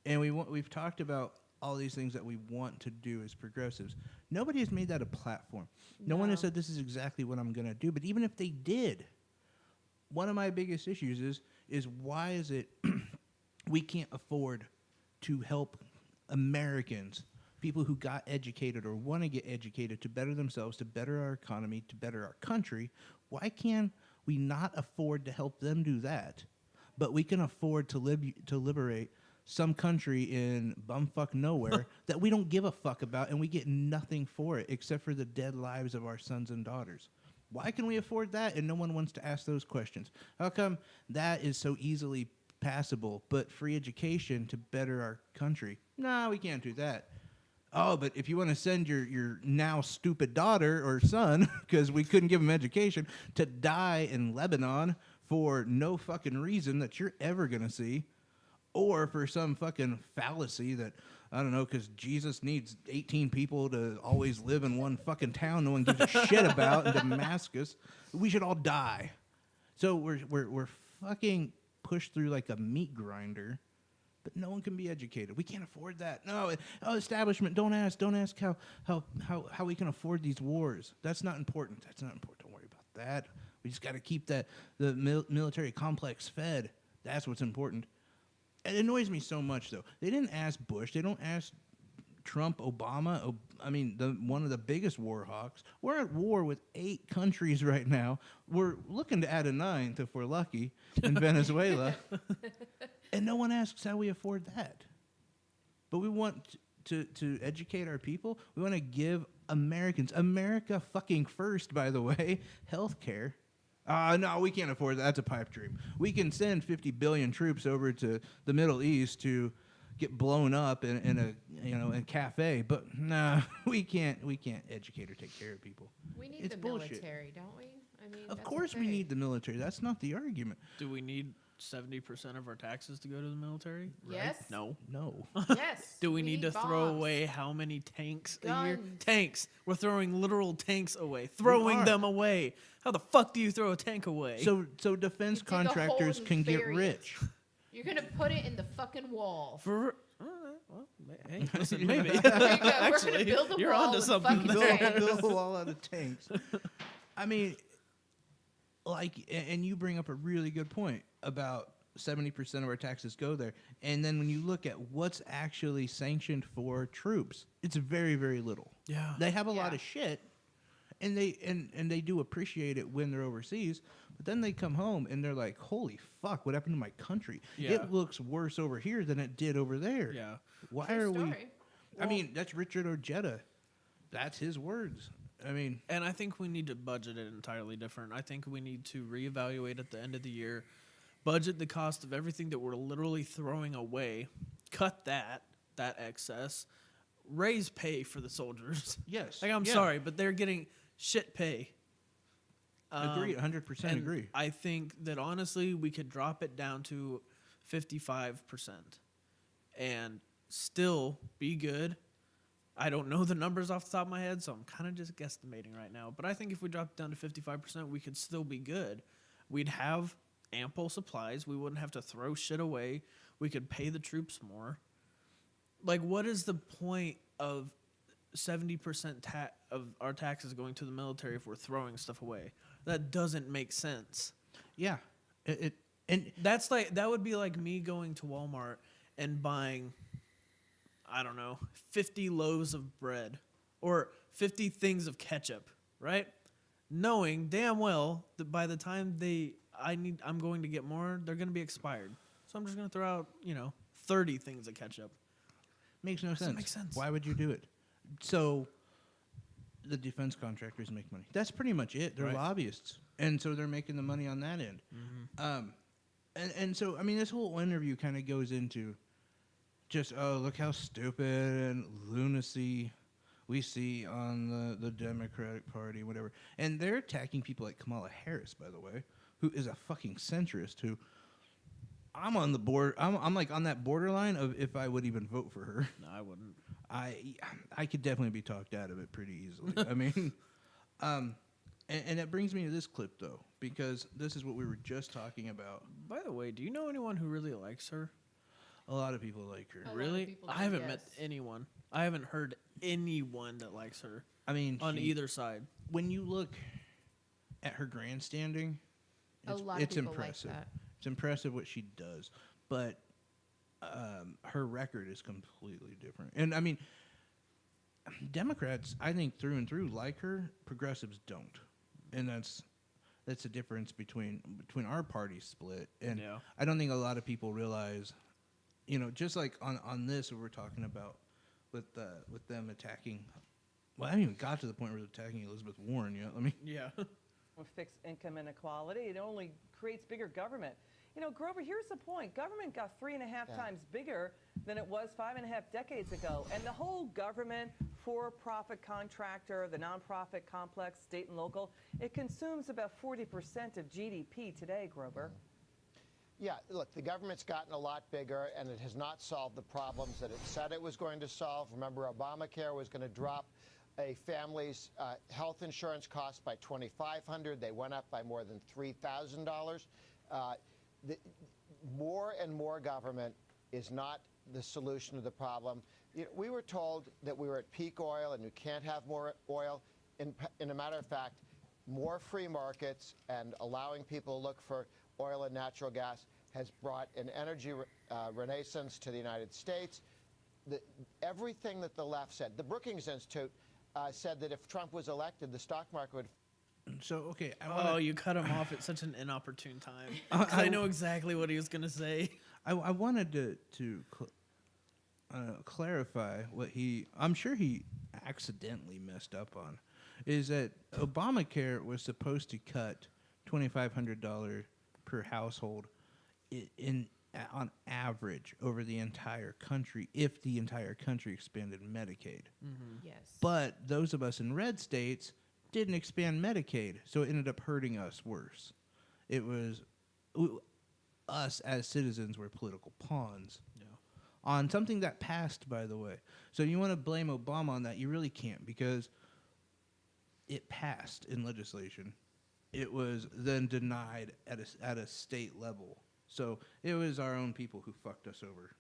And we've talked about all these things that we want to do as progressives. Nobody has made that a platform. No one has said this is exactly what I'm going to do. But even if they did, one of my biggest issues is why is it we can't afford to help Americans, people who got educated or want to get educated to better themselves, to better our economy, to better our country. Why can't we not afford to help them do that, but we can afford to liberate some country in bumfuck nowhere that we don't give a fuck about, and we get nothing for it except for the dead lives of our sons and daughters? Why can we afford that and no one wants to ask those questions? How come that is so easily passable, but free education to better our country? No, we can't do that. Oh, but if you want to send your now stupid daughter or son, because we couldn't give them education, to die in Lebanon for no fucking reason that you're ever going to see, or for some fucking fallacy that, I don't know, because Jesus needs 18 people to always live in one fucking town no one gives a shit about in Damascus, we should all die. So we're fucking pushed through like a meat grinder, but no one can be educated. We can't afford that. No, establishment, don't ask how we can afford these wars. That's not important. Don't worry about that. We just got to keep the military complex fed. That's what's important. It annoys me so much, though. They didn't ask Bush. They don't ask Trump, Obama. One of the biggest war hawks. We're at war with 8 countries right now. We're looking to add a 9th if we're lucky in Venezuela. And no one asks how we afford that. But we want to educate our people. We want to give America fucking first, by the way, health care. No, we can't afford that. That's a pipe dream. We can send 50 billion troops over to the Middle East to get blown up in a cafe, but nah, we can't educate or take care of people. We need It's the bullshit. military, don't we? I mean, Of that's course the we thing. need the military. That's not the argument. Do we need 70% of our taxes to go to the military? Yes. No. No. Yes. Do we need to throw bombs. away how many tanks a year? Guns. Tanks. We're throwing literal tanks away. Throwing are. them away. How the fuck do you throw a tank away? So defense You dig a hole contractors and can get bury it. rich. You're gonna put it in the fucking wall. For well, hey, listen, maybe. There you go. We're Actually, gonna build a you're wall onto with something fucking there. tanks. Build a wall out of tanks. I mean, and you bring up a really good point about 70% of our taxes go there. And then when you look at what's actually sanctioned for troops, it's very, very little. Yeah. They have a lot Yeah. of shit, and they do appreciate it when they're overseas. But then they come home and they're like, "Holy fuck! What happened to my country? Yeah. It looks worse over here than it did over there. Yeah. Why True are we?" story. I mean, that's Richard Ojeda. That's his words. I mean, And I think we need to budget it entirely different. I think we need to reevaluate at the end of the year, budget the cost of everything that we're literally throwing away, cut that excess, raise pay for the soldiers. yes. Like, I'm yeah. sorry, but they're getting shit pay. Agree. 100% and agree. I think that honestly, we could drop it down to 55% and still be good. I don't know the numbers off the top of my head, so I'm kind of just guesstimating right now. But I think if we dropped it down to 55%, we could still be good. We'd have ample supplies. We wouldn't have to throw shit away. We could pay the troops more. Like, what is the point of 70% of our taxes going to the military if we're throwing stuff away? That doesn't make sense. Yeah. And That's like, that would be like me going to Walmart and buying, I don't know, 50 loaves of bread or 50 things of ketchup, right? Knowing damn well that by the time I'm going to get more, they're going to be expired. So I'm just going to throw out, 30 things of ketchup. makes no Doesn't sense. make sense. Why would you do it? So the defense contractors make money. That's pretty much it. They're Right. lobbyists. And so they're making the money on that end. And so, I mean, this whole interview kind of goes into just, oh, look how stupid and lunacy we see on the Democratic Party, whatever. And they're attacking people like Kamala Harris, by the way, who is a fucking centrist who I'm on the board. I'm like on that borderline of if I would even vote for her. No, I wouldn't. I could definitely be talked out of it pretty easily. I mean, and that brings me to this clip though, because this is what we were just talking about. By the way, do you know anyone who really likes her? A lot of people like her. lot of Really? people I do, haven't met yes. anyone. I haven't heard anyone that likes her I mean, on she- either side. when you look at her grandstanding, A lot of it's people impressive. like that. It's impressive what she does, but her record is completely different. And I mean, Democrats, I think through and through like her. Progressives don't, and that's the difference between our party split. And Yeah. I don't think a lot of people realize, just like on this what we're talking about with them attacking. Well, I haven't even got to the point where they're attacking Elizabeth Warren yet. Yeah. Will fix income inequality. It only creates bigger government. Grover, here's the point. Government got 3.5 times bigger than it was 5.5 decades ago. And the whole government, for-profit contractor, the nonprofit complex, state and local, it consumes about 40% of GDP today, Grover. Yeah, look, the government's gotten a lot bigger, and it has not solved the problems that it said it was going to solve. Remember, Obamacare was going to drop a family's health insurance costs by $2,500. They went up by more than $3,000. More and more government is not the solution to the problem. We were told that we were at peak oil and you can't have more oil. In a matter of fact, more free markets and allowing people to look for oil and natural gas has brought an energy renaissance to the United States. Everything that the left said, the Brookings Institute said that if Trump was elected, the stock market would. So okay, Oh, you cut him off at such an inopportune time. 'Cause I know exactly what he was gonna say. I wanted to clarify what I'm sure he accidentally messed up on, is that Obamacare was supposed to cut $2,500 per household on average over the entire country if the entire country expanded Medicaid. Yes. But those of us in red states didn't expand Medicaid, so it ended up hurting us worse. It was us as citizens were political pawns on something that passed, by the way. So you want to blame Obama on that? You really can't, because it passed in legislation. It was then denied at a state level. So it was our own people who fucked us over.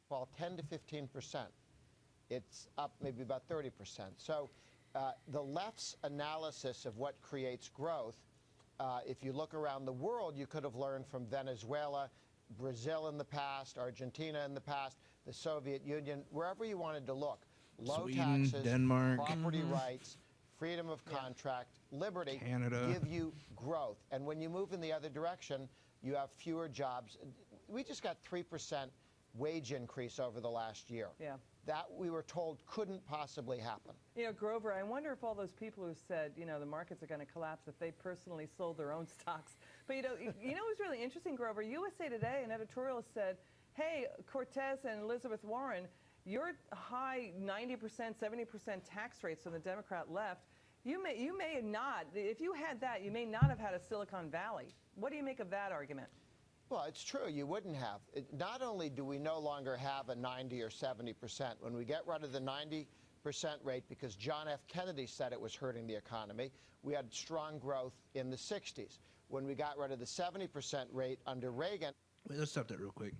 Well, 10 to 15%. It's up maybe about 30%. So the left's analysis of what creates growth, if you look around the world, you could have learned from Venezuela, Brazil in the past, Argentina in the past, the Soviet Union, wherever you wanted to look. Low Sweden, taxes, Denmark. property rights, freedom of contract, liberty Canada. give you growth. And when you move in the other direction, you have fewer jobs. We just got 3% wage increase over the last year. Yeah. That we were told couldn't possibly happen. Grover, I wonder if all those people who said, the markets are going to collapse, if they personally sold their own stocks. But, it was really interesting, Grover. USA Today, an editorial said, hey, Cortez and Elizabeth Warren, your high 90%, 70% tax rates on the Democrat left, you may not, if you had that, you may not have had a Silicon Valley. What do you make of that argument? Well, it's true. You wouldn't have. Not only do we no longer have a 90 or 70%, when we get rid of the 90% rate because John F. Kennedy said it was hurting the economy, we had strong growth in the 60s. When we got rid of the 70% rate under Reagan. Wait, let's stop that real quick.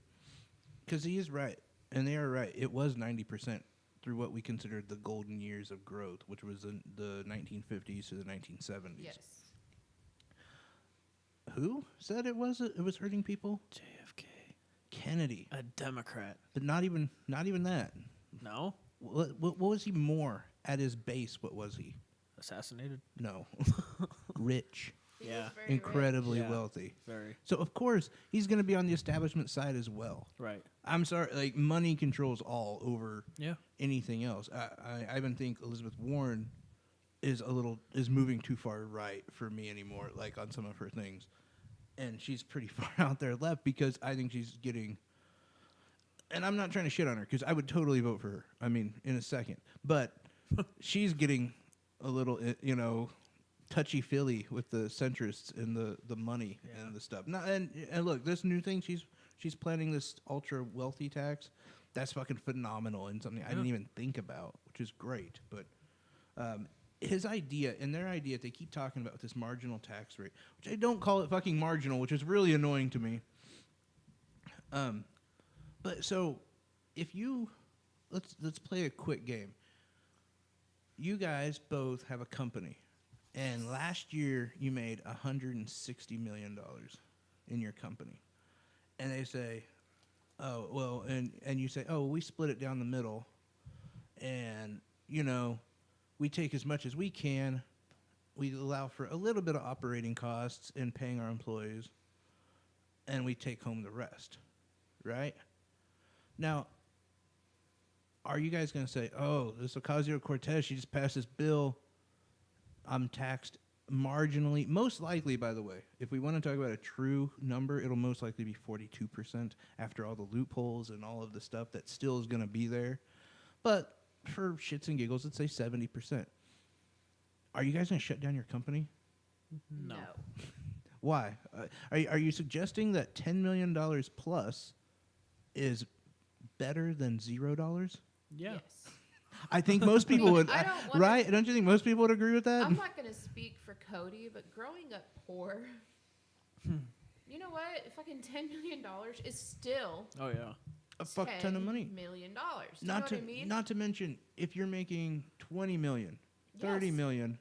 Because he is right, and they are right. It was 90% through what we considered the golden years of growth, which was the 1950s to the 1970s. Yes. Who said it was hurting people? JFK, Kennedy. a Democrat. But not even that. No, What was he more at his base? What was he? assassinated. No. Rich. He Yeah. was very rich. Incredibly Yeah. wealthy. Very So, of course, he's going to be on the establishment side as well. right. I'm sorry, like, money controls all over Yeah. anything else. I even think Elizabeth Warren is moving too far right for me anymore, like, on some of her things. And she's pretty far out there left because I think she's getting... And I'm not trying to shit on her because I would totally vote for her. I mean, in a second. But she's getting a little, touchy-feely with the centrists and the money and the stuff. Now, and look, this new thing, she's planning this ultra-wealthy tax. That's fucking phenomenal and something I didn't even think about, which is great. But his idea and their idea, they keep talking about this marginal tax rate, which I don't call it fucking marginal, which is really annoying to me. But so, if you let's play a quick game. You guys both have a company, and last year you made $160 million in your company, and they say, oh well, and you say, oh, we split it down the middle, and we take as much as we can. we allow for a little bit of operating costs in paying our employees, and we take home the rest, right? Now, are you guys going to say, oh, this Ocasio-Cortez, she just passed this bill, I'm taxed marginally? Most likely, by the way, if we want to talk about a true number, it'll most likely be 42% after all the loopholes and all of the stuff that still is going to be there. But for shits and giggles, let's say 70%. Are you guys going to shut down your company? No. Why? Are you suggesting that $10 million plus is better than $0? Yeah. Yes. I think most people mean, would, I don't wanna- right? Don't you think most people would agree with that? I'm not going to speak for Cody, but growing up poor, you know what? Fucking $10 million is still Oh yeah. A fuck ton of money. $10 million. Do you Not know to what I mean? not to mention if you're making 20 million, 30 Yes. million,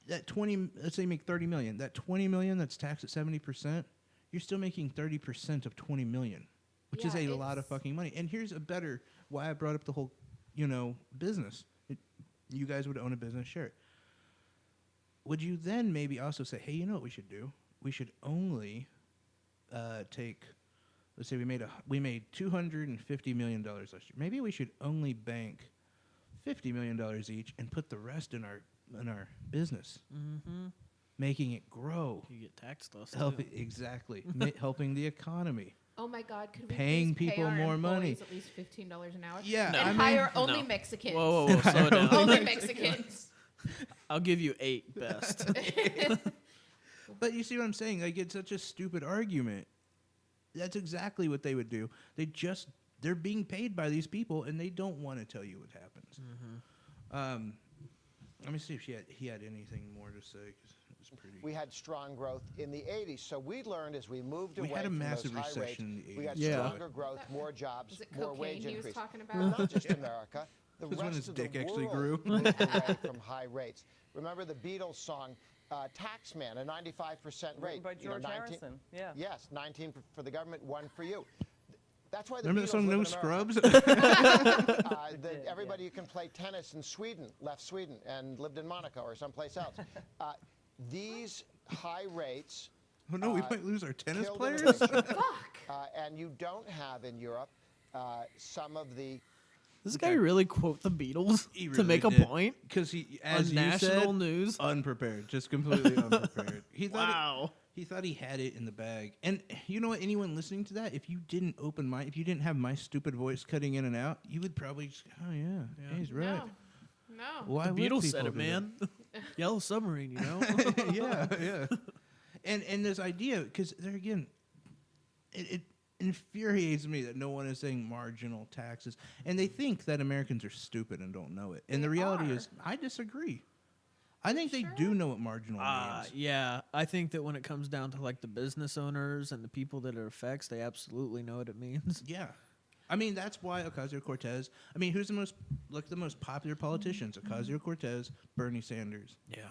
that 20, let's say you make 30 million, that 20 million that's taxed at 70%, you're still making 30% of 20 million, which is Yeah, a lot of it's- fucking money. And here's a better why I brought up the whole, business. You guys would own a business, share it. Would you then maybe also say, hey, you know what we should do? We should only take, let's say we made $250 million last year. Maybe we should only bank $50 million each and put the rest in our business, Mm-hmm. making it grow. You get taxed less. Helping helping the economy. Oh my God! Could we Paying please pay people our more money. employees at least $15 an hour? Yeah, No. I and mean, hire only No. Mexicans. Whoa, slow down. Only Mexicans. I'll give you 8 best. but you see what I'm saying? Like, it's such a stupid argument. That's exactly what they would do. They're being paid by these people, and they don't want to tell you what happens. Let me see if he had anything more to say, 'cause it was pretty. We had strong growth in the 80s. So we learned as we moved We away had a from massive those high rates, recession in the we got 80s. Yeah. stronger growth, more jobs, Was it more cocaine wage he was increase. talking But about? not just America. The It was when rest his of dick the actually world grew. moved away from high rates. Remember the Beatles song, Taxman, a 95% rate. Written by You know, George Harrison. Yeah. Yes, 19 for the government, 1 for you. That's why the Remember the Beatles song live No in America. Scrubs? did, Everybody who can play tennis in Sweden left Sweden and lived in Monaco or someplace else. These high rates Oh no, we might lose our tennis killed players. innovation. Fuck. And you don't have in Europe some of the This guy really quote the Beatles He to really make a did. point Because he, on as you national said, news. unprepared, just completely unprepared. He thought Wow. he thought he had it in the bag. And you know what? Anyone listening to that, if you didn't if you didn't have my stupid voice cutting in and out, you would probably just, oh yeah, he's right. No. Why The would Beatles people said it, do man. Yellow Submarine, you know. that? yeah. And this idea, because there again, it infuriates me that no one is saying marginal taxes, and they think that Americans are stupid and don't know it. And the They reality are. is, I disagree. I think they Sure. do know what marginal means. Yeah. I think that when it comes down to like the business owners and the people that it affects, they absolutely know what it means. Yeah. I mean, that's why Ocasio-Cortez, who's the most popular politicians? Ocasio-Cortez, Bernie Sanders. Yeah.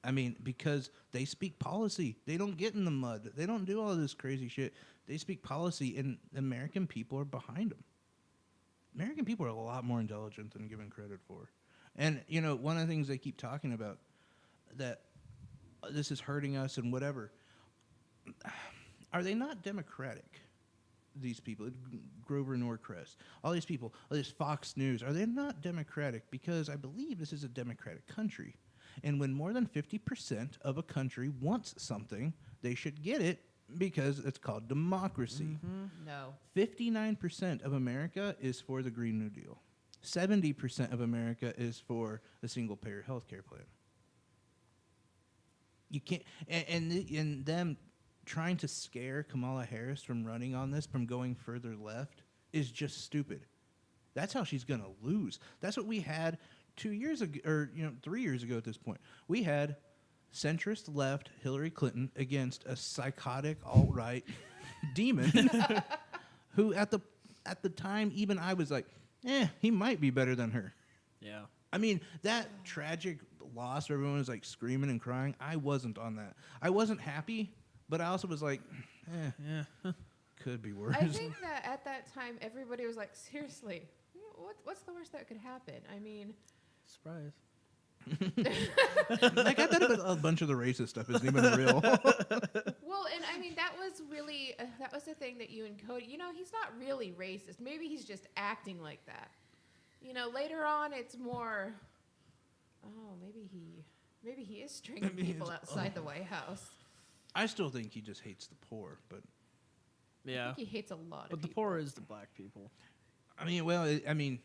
I mean, because they speak policy. They don't get in the mud. They don't do all this crazy shit. They speak policy, and American people are behind them. American people are a lot more intelligent than given credit for. And, one of the things they keep talking about, that this is hurting us and whatever, are they not democratic? These people, Grover Norcrest, all these people, all this Fox News, are they not democratic? Because I believe this is a democratic country. And when more than 50% of a country wants something, they should get it because it's called democracy. No. 59% of America is for the Green New Deal. 70% of America is for the single-payer health care plan. You can't, and them trying to scare Kamala Harris from running on this, from going further left, is just stupid. That's how she's going to lose. That's what we had 2 years ago, or 3 years ago at this point. We had centrist left Hillary Clinton against a psychotic alt-right demon who at the time, even I was like, he might be better than her. Yeah. I mean, that tragic loss where everyone was like screaming and crying, I wasn't on that. I wasn't happy, but I also was like, Yeah. could be worse. I think that at that time, everybody was like, seriously, what's the worst that could happen? I mean, Surprise. Like, I bet a bunch of the racist stuff isn't even real. Well, and I mean, that was really, that was the thing that you and Cody, you know, he's not really racist. Maybe he's just acting like that. You know, later on, it's more, oh, maybe he is stringing people outside the White House. I still think he just hates the poor, but I Yeah. think he hates a lot of But the people. poor is the black people. I mean, well, it, I mean,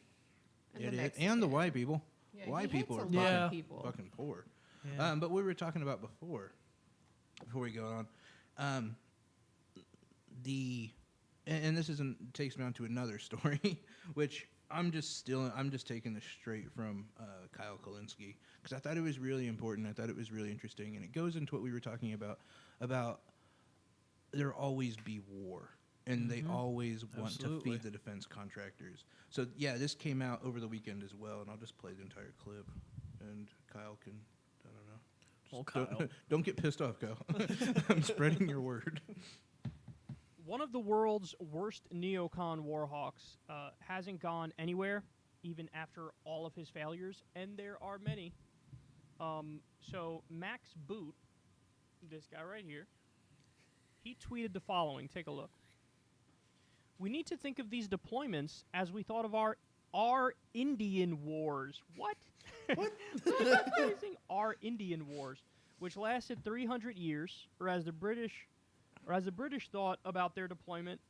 And it the is, Mexican. and the white people. Yeah, White he hates people a are lot Yeah. of people. fucking poor. Yeah. But we were talking about before we go on, and this takes me on to another story, which I'm just taking this straight from Kyle Kalinske, because I thought it was really important. I thought it was really interesting, and it goes into what we were talking about there always be war. And they always want Absolutely. to feed the defense contractors. So, yeah, this came out over the weekend as well, and I'll just play the entire clip. And Kyle can, I don't know. Well, Just Kyle. don't get pissed off, Kyle. I'm spreading your word. One of the world's worst neocon warhawks hasn't gone anywhere, even after all of his failures, and there are many. So Max Boot, this guy right here, he tweeted the following. Take a look. We need to think of these deployments as we thought of our Indian wars. What? What? Our Indian wars, which lasted 300 years, or as the British thought about their deployment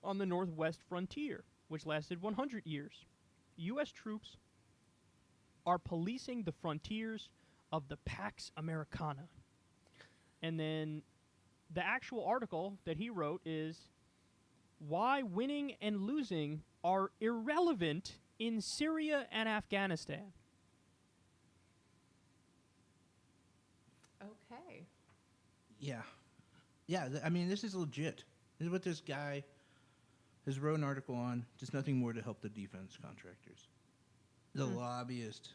on the northwest frontier, which lasted 100 years. U.S. troops are policing the frontiers of the Pax Americana. And then the actual article that he wrote is why winning and losing are irrelevant in Syria and Afghanistan. Okay. Yeah. Yeah, I mean, this is legit. This is what this guy has wrote an article on. Just nothing more to help the defense contractors. The lobbyist.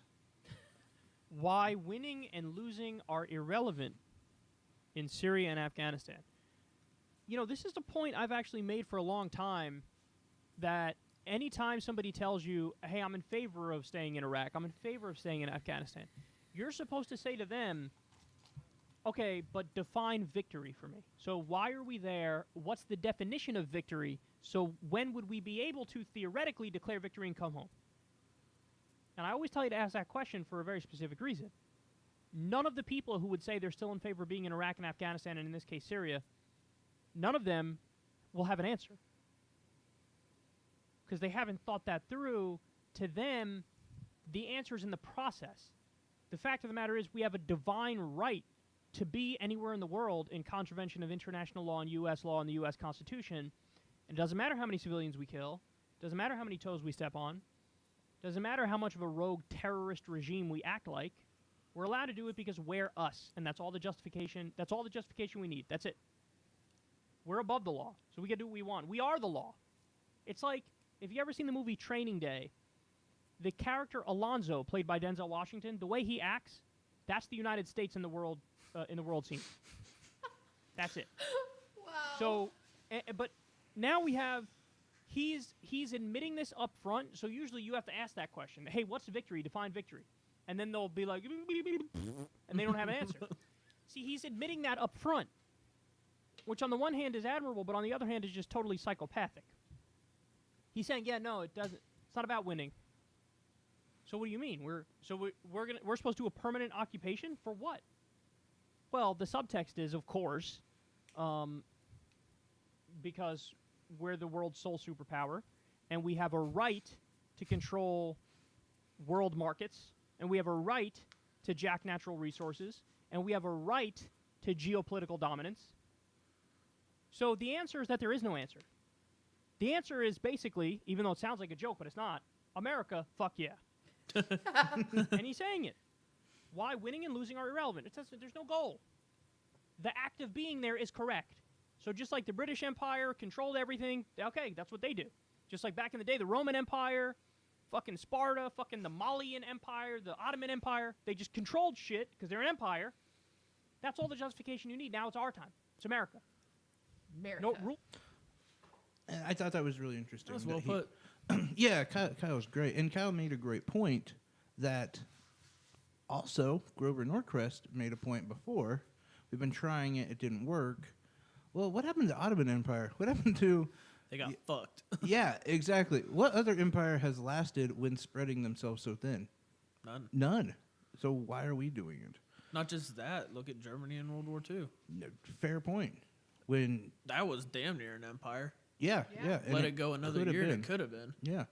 Why winning and losing are irrelevant in Syria and Afghanistan. You know, this is the point I've actually made for a long time, that anytime somebody tells you, hey, I'm in favor of staying in Iraq, I'm in favor of staying in Afghanistan, you're supposed to say to them, okay, but define victory for me. So why are we there? What's the definition of victory? So when would we be able to theoretically declare victory and come home? And I always tell you to ask that question for a very specific reason. None of the people who would say they're still in favor of being in Iraq and Afghanistan, and in this case Syria, none of them will have an answer. Because they haven't thought that through. To them, the answer is in the process. The fact of the matter is we have a divine right to be anywhere in the world in contravention of international law and U.S. law and the U.S. Constitution. And it doesn't matter how many civilians we kill. Doesn't matter how many toes we step on. Doesn't matter how much of a rogue terrorist regime we act like. We're allowed to do it because we're us. And that's all the justification. That's all the justification we need. That's it. We're above the law, so we can do what we want. We are the law. It's like, if you ever seen the movie Training Day, the character Alonzo, played by Denzel Washington, the way he acts, that's the United States in the world scene. That's it. Wow. So, but now we have, he's admitting this up front, so usually you have to ask that question. Hey, what's victory? Define victory. And then they'll be like, and they don't have an answer. See, he's admitting that up front, which on the one hand is admirable, but on the other hand is just totally psychopathic. He's saying, yeah, no, it doesn't. It's not about winning. So what do you mean? We're supposed to do a permanent occupation for what? Well, the subtext is, of course, because we're the world's sole superpower, and we have a right to control world markets, and we have a right to jack natural resources, and we have a right to geopolitical dominance. So the answer is that there is no answer. The answer is basically, even though it sounds like a joke, but it's not, America, fuck yeah. And he's saying it. Why winning and losing are irrelevant. It says there's no goal. The act of being there is correct. So just like the British Empire controlled everything, okay, that's what they do. Just like back in the day, the Roman Empire, fucking Sparta, fucking the Malian Empire, the Ottoman Empire, they just controlled shit because they're an empire. That's all the justification you need. Now it's our time. It's America. America. No rule. And I thought that was really interesting. That was that well he- put. Yeah, Kyle was great. And Kyle made a great point that Also, Grover Norcrest made a point before. We've been trying it; it didn't work. Well, what happened to the Ottoman Empire? What happened to? They got fucked. Yeah, exactly. What other empire has lasted when spreading themselves so thin? None. None. So why are we doing it? Not just that. Look at Germany in World War II. No, fair point. When That was damn near an empire. yeah, Yeah. yeah, and Let it go another could've year, and been. it could have been. Yeah,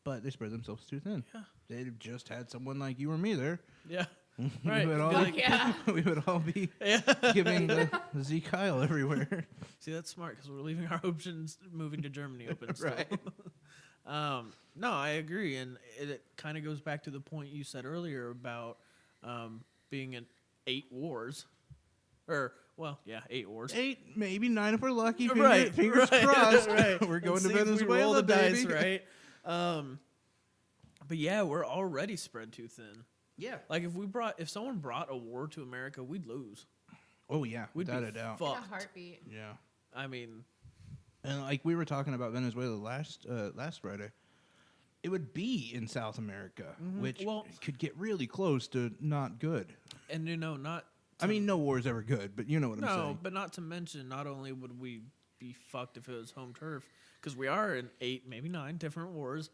but they spread themselves too thin. Yeah. They'd just had someone like you or me there. Yeah. we Right. would all Be be, like, Yeah. we would all be Yeah. giving the Zeke Kyle everywhere. See, that's smart because we're leaving our options moving to Germany open. Still. Right. No, I agree, and it kind of goes back to the point you said earlier about being in 8 wars, or well, yeah, 8 wars. 8, maybe 9 if we're lucky. Fingers right, crossed. right. We're And going to see if we Venezuela, roll the baby. dice, right? But yeah, we're already spread too thin. Yeah. Like if someone brought a war to America, we'd lose. Oh yeah, We'd without be a doubt. In a fucked. heartbeat. Yeah. I mean, And like we were talking about Venezuela last Friday, it would be in South America, which Well- could get really close to not good. and not. I mean, no war is ever good, but you know what I'm No, saying. but not to mention, not only would we be fucked if it was home turf, because we are in 8, maybe 9 different wars.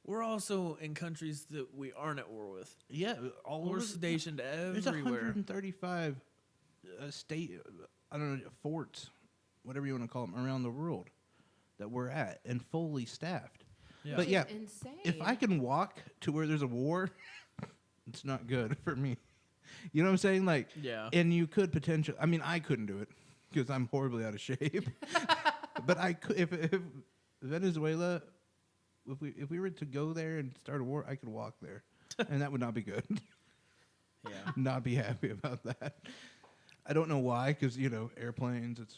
We're also in countries that we aren't at war with. Yeah, all We're over. stationed There's everywhere. 135 state, I don't know, forts, whatever you want to call them, around the world that we're at and fully staffed. Yeah. But Which yeah, is insane. if I can walk to where there's a war, it's not good for me. You know what I'm saying? Like, Yeah. and you could potentially. I mean, I couldn't do it because I'm horribly out of shape. But I could if Venezuela, if we were to go there and start a war, I could walk there, and that would not be good. Yeah. Not be happy about that. I don't know why, because airplanes. It's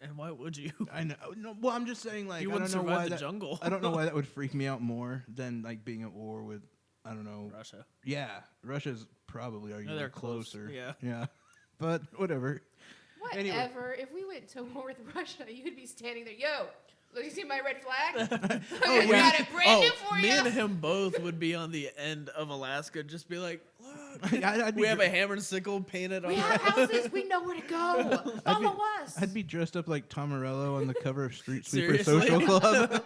And why would you? I know. No, well, I'm just saying like You I wouldn't don't know why survive the that, jungle. I don't know why that would freak me out more than like being at war with I don't know. Russia. Yeah, Russia's probably arguably they're close, closer. yeah. yeah, but whatever. Whatever. Anyway. If we went to war with Russia, you'd be standing there. Yo, look, you see my red flag? Oh, I yeah. got it brand new for me you. and him both would be on the end of Alaska, just be like, look, I'd be we have dr- a hammer and sickle painted on We our have houses. We know where to go. Follow us. I'd be dressed up like Tom Morello on the cover of Street Sweeper Seriously? Social Club.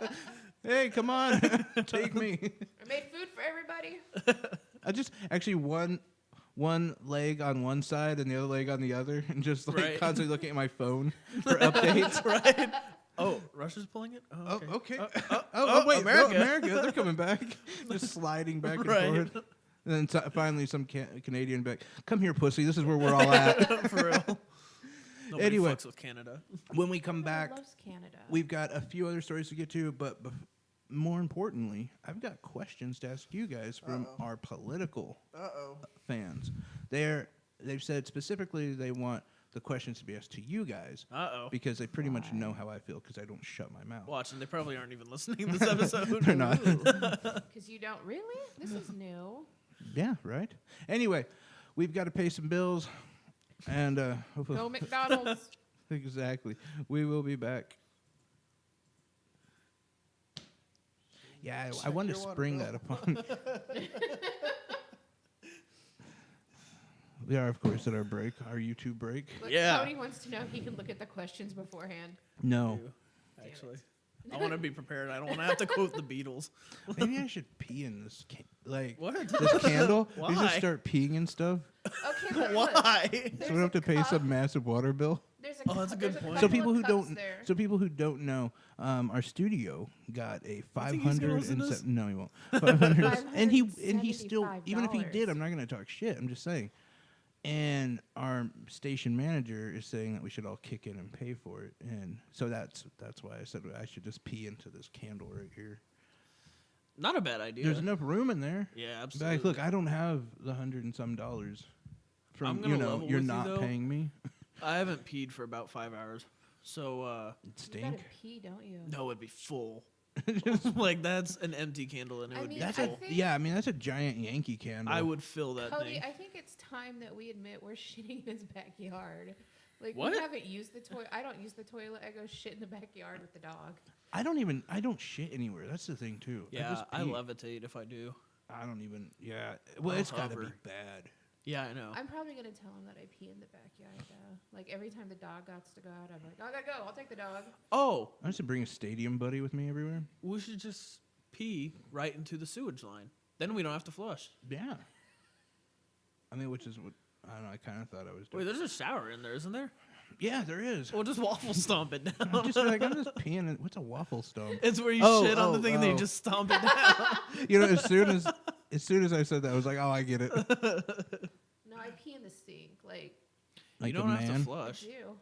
Hey, come on, take me. I made food for everybody. I just actually one leg on one side and the other leg on the other, and just like Right. constantly looking at my phone for updates. right? Oh, Russia's pulling it? Oh, okay. oh, wait, America. America, they're coming back. Just sliding back and Right. forth. And then finally some Canadian back. Come here, pussy. This is where we're all at. For real. Nobody Anyway. fucks with Canada. When we come Everyone back, loves Canada. we've got a few other stories to get to, but more importantly, I've got questions to ask you guys from our political fans. They've said specifically they want the questions to be asked to you guys Uh-oh. because they pretty much Why? know how I feel because I don't shut my mouth. Watch, and they probably aren't even listening to this episode. They're not. Because you don't really? This is new. Yeah, right. Anyway, we've got to pay some bills, and hopefully, Go McDonald's. exactly. We will be back. Yeah, I wanted to spring that upon. We are, of course, at our break, our YouTube break. Look, Yeah. Tony wants to know if he can look at the questions beforehand. No, Actually. I want to be prepared. I don't want to have to quote the Beatles. maybe I should pee in this, What? this candle. You just Why? start peeing and stuff, Okay, but look, Why? so we there's don't have to pay cup. some massive water bill. There's a Oh, that's a good point. So couple people of who cups don't, there. so people who don't know, our studio got a think he's gonna 500 listen to this? No, he won't. 500, and he still, even if he $575. did, I'm not going to talk shit. I'm just saying. And our station manager is saying that we should all kick in and pay for it, and so that's why I said I should just pee into this candle right here. Not a bad idea. There's enough room in there. Yeah, But absolutely. like, look, I don't have the $100 and some from I'm gonna level you're with you, not though. paying me. I haven't peed for about 5 hours. So, It You gotta stink. pee, don't you? no, it'd be full. Like, that's an empty candle, and it I would mean, be That's I full. think- yeah. I mean, that's a giant Yankee candle. I would fill that Cody, thing. I think it's time that we admit we're shitting in his backyard. Like What? we haven't used the toilet. I don't use the toilet. I go shit in the backyard with the dog. I don't shit anywhere. That's the thing too. Yeah, just I pee. levitate if I do. I don't even. Yeah. Well, I'll it's got to be hover. bad. Yeah, I know. I'm probably gonna tell him that I pee in the backyard though. Like every time the dog got to go out, I'm like, I gotta go. I'll take the dog. Oh, I used to bring a stadium buddy with me everywhere. we should just pee right into the sewage line. Then we don't have to flush. Yeah. I mean, which is what I don't know. I kind of thought I was Wait, doing. there's a shower in there, isn't there? Yeah, there is. We'll just waffle stomp it down. I'm just like I'm just peeing. What's a waffle stone? It's where you Oh, shit on the oh, thing and then you oh. just stomp it down. You know, as soon as I said that, I was like, oh, I get it. No, I pee in the sink. Like Like you don't a have man. to I flush. do.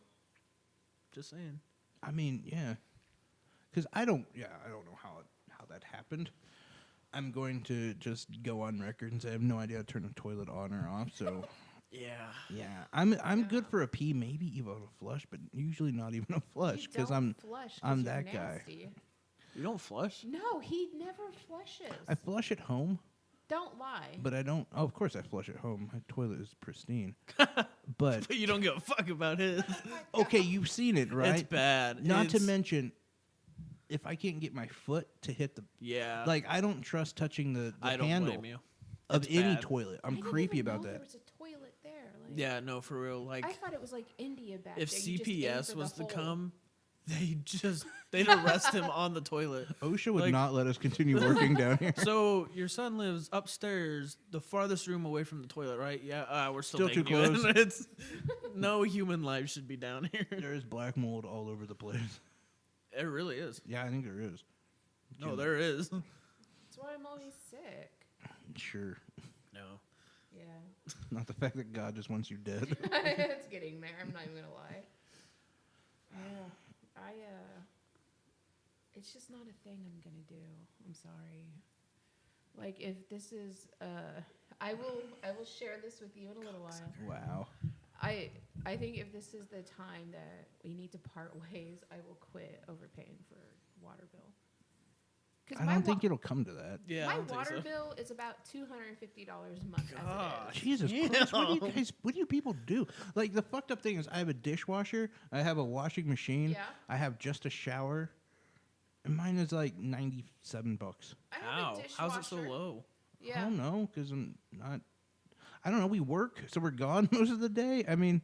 Just saying. I mean, yeah, because I don't know how that happened. I'm going to just go on record and say I have no idea how to turn a toilet on or off. So Yeah. yeah, I'm good for a pee, maybe even a flush, but usually not even a flush You because don't I'm flush 'cause I'm you're that guy. nasty. You don't flush? No, he never flushes. I flush at home, Don't lie. but I don't. Oh, of course I flush at home. My toilet is pristine. But But you don't give a fuck about his. okay, you've seen it, right? It's bad. Not to It's- mention, if I can't get my foot to hit the Yeah. like, I don't trust touching the I don't handle blame you. of It's any bad. toilet. I I'm didn't creepy even about know that. There was a toilet there. Like, Yeah, no, for real. Like, I thought it was like India back if there. You just aim CPS for was to hole. come, they'd arrest him on the toilet. OSHA would Like- not let us continue working down here. So your son lives upstairs, the farthest room away from the toilet, right? Yeah, we're still Still too taking you in. close. It's no human life should be down here. There is black mold all over the place. It really is. Yeah, I think there is. No, there is. That's why I'm always sick. Sure. No. Yeah. Not the fact that God just wants you dead. It's getting there. I'm not even gonna lie. Yeah. It's just not a thing I'm gonna do. I'm sorry. Like if this is I will share this with you in a little while. Wow. I think if this is the time that we need to part ways, I will quit overpaying for water bill. I don't think it'll come to that. Yeah, I my don't think water so. bill is about $250 a month Gosh. as it is. Jesus Christ, what do you people do? Like, the fucked up thing is I have a dishwasher, I have a washing machine, Yeah. I have just a shower, and mine is like $97. I have How? a How's it so dishwasher. low? I Yeah. don't know, because I'm not... I don't know, we work, so we're gone most of the day. I mean,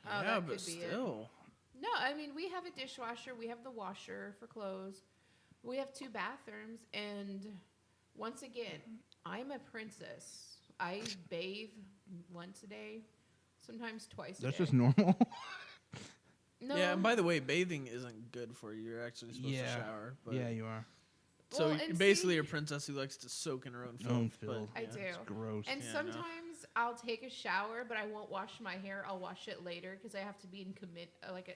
Oh, yeah, that but could be it. still. No, I mean we have a dishwasher, we have the washer for clothes, we have 2 bathrooms, and once again, I'm a princess. I bathe once a day, sometimes twice that's a day. just normal. No. Yeah, and by the way, bathing isn't good for you. You're actually supposed to Yeah. shower. But Yeah, you are. So Well, you're and basically see- a princess who likes to soak in her own filth. Own but filth. I yeah. do. It's gross. And Yeah, I know. sometimes I'll take a shower, but I won't wash my hair. I'll wash it later because I have to be in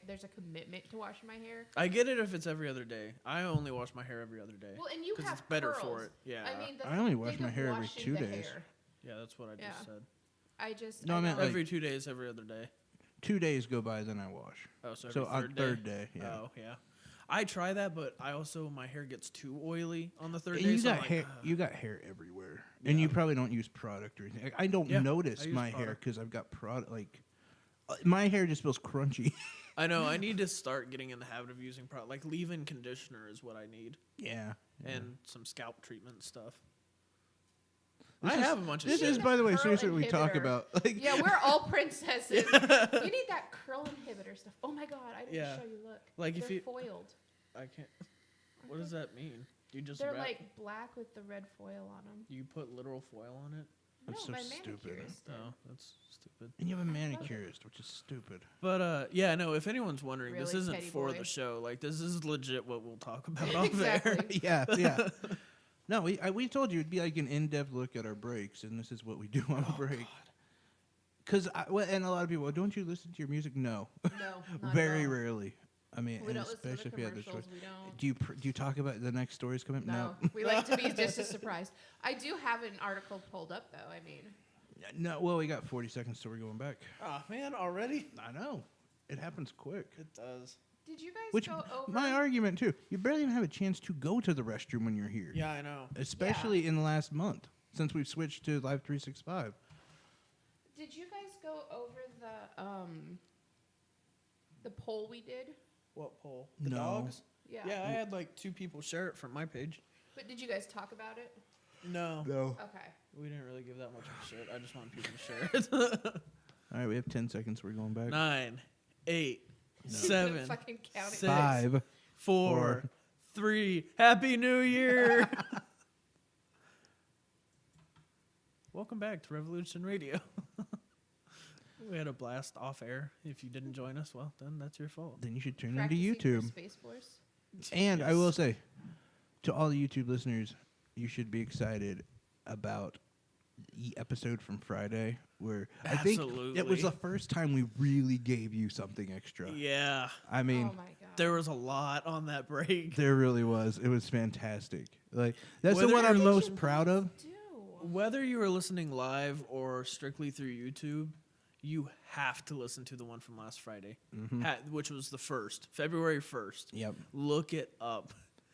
there's a commitment to wash my hair. I get it if it's every other day. I only wash my hair every other day. Well, and you have it's better curls. for it. Yeah. I mean, the I only wash thing my of hair every washing 2 the days. hair, Yeah, that's what I just Yeah. said. I just No, I meant, don't- like- Every 2 days, every other day. 2 days go by, then I wash. Oh, so, So every on third third day, yeah. Oh, yeah. I try that, but I also my hair gets too oily on the third And day. you so I'm got like, hair. "Ugh." You got hair everywhere, and you probably don't use product or anything. I don't Yeah, notice I use my hair product. because I've got product. Like, my hair just feels crunchy. I know. I need to start getting in the habit of using product. Like leave-in conditioner is what I need, yeah. and some scalp treatment stuff. This I is- have a bunch of This shit. is, by the way, Curl seriously what we talk inhibitor. about. Like, Yeah, we're all princesses. You need that curl inhibitor stuff. Oh my god, I didn't Yeah. show you. Look, Like, if they're you- foiled. I can't. What does that mean? You just They're wrap, like black with the red foil on them. you put literal foil on it. That's no, so my stupid. manicurist did. Oh, that's stupid. and you have a manicurist, which is stupid. But yeah, no. If anyone's wondering, this Really, isn't Teddy for boy? the show. Like this is legit what we'll talk about off air. Exactly. Yeah, yeah. No, we told you it'd be like an in-depth look at our breaks, and this is what we do on a break. Because and a lot of people, well, don't you listen to your music? No, No, not very at all. rarely. I mean, We and don't listen to especially the if you have the choice. commercials. We don't. Do you talk about the next stories coming up? No, we like to be just as surprised. I do have an article pulled up, though. I mean, No. Well, we got 40 seconds till we're going back. Oh man, already? I know. It happens quick. It does. did you guys Which go over? my argument too. You barely even have a chance to go to the restroom when you're here. Yeah, I know. Especially in the last month since we've switched to Live 365. Did you guys go over the poll we did? What poll? The No. dogs? Yeah. Yeah, I had like 2 people share it from my page. But did you guys talk about it? No. No. Okay. We didn't really give that much of a shit. I just want people to share it. All right, we have 10 seconds. We're going back. 9, 8, Couldn't 7, fucking count it. Six. 5. 4, Four. 3. Happy New Year! Welcome back to Revolution Radio. We had a blast off air. If you didn't join us, well, then that's your fault. Then you should turn Practicing into for YouTube. Space Force. And I Yes. will say, to all the YouTube listeners, you should be excited about the episode from Friday, where I think it was Absolutely. the first time we really gave you something extra. Yeah, I mean, Oh my god. there was a lot on that break. there really was. It was fantastic. Like that's the Whether one I'm you're most proud of. Do. Whether you were listening live or strictly through YouTube, you have to listen to the one from last Friday, which was the 1st, February 1st. Yep, Look it up.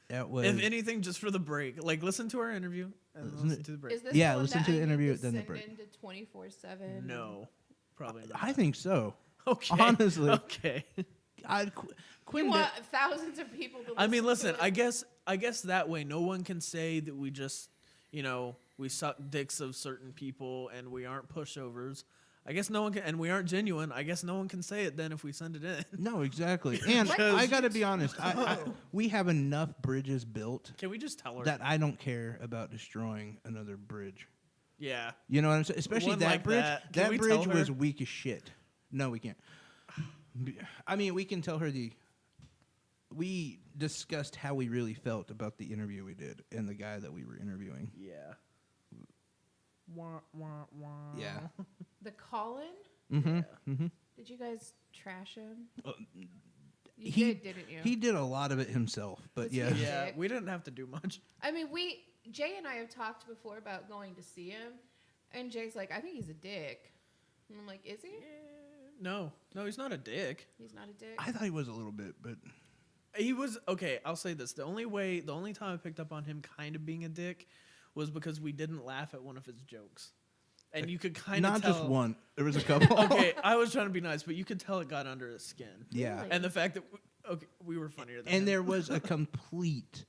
that was. If anything, just for the break. Like, listen to our interview and Isn't listen it- to the break. Is this Yeah, the one listen that to the I need interview, to then the send break. into 24/7? No, probably not. I think so. Okay. honestly. Okay. You Quinn. want thousands of people to listen I mean, listen, to I it? guess that way no one can say that we just, we suck dicks of certain people and we aren't pushovers. I guess no one can, and we aren't genuine. I guess no one can say it then if we send it in. No, exactly. And I got to be honest. We have enough bridges built Can we just tell her? that I don't care about destroying another bridge. Yeah. You know what I'm saying? Especially One that like bridge. that. Can That we bridge tell was her? weak as shit. No, we can't. I mean, we can tell her we discussed how we really felt about the interview we did and the guy that we were interviewing. Yeah. Wah, wah, wah. Yeah. The Colin. Mm-hmm. Yeah. Mm-hmm. Did you guys trash him? You he- did, didn't you? He did a lot of it himself, but Was he yeah. a Yeah, dick? we didn't have to do much. I mean, Jay and I have talked before about going to see him, and Jay's like, I think he's a dick. And I'm like, is he? No, he's not a dick. He's not a dick. I thought he was a little bit, but He was okay. I'll say this: the only time I picked up on him kind of being a dick was because we didn't laugh at one of his jokes, and you could kind of not tell. just one. There was a couple. Okay, I was trying to be nice, but you could tell it got under his skin, Yeah. Really? and the fact that we were funnier than him. And there was a complete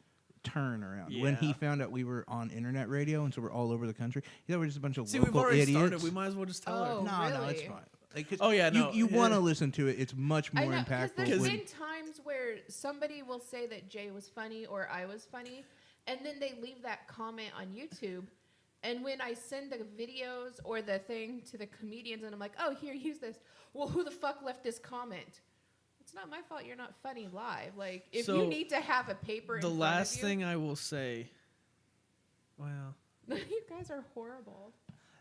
turn around when he Yeah. found out we were on internet radio, and so we're all over the country. He thought we were just a bunch of See, we've local already idiots. started. We might as well just tell Oh, her. No, it's really? fine. Like, 'cause Oh, yeah, no, You want to yeah. listen to it. It's much I more know, because impactful. there's when- been times where somebody will say that Jay was funny or I was funny, and then they leave that comment on YouTube. And when I send the videos or the thing to the comedians and I'm like, oh, here, use this. Well, who the fuck left this comment? It's not my fault you're not funny live. Like, if So, you need to have a paper in The front last of you, thing I will say. Well, you guys are horrible.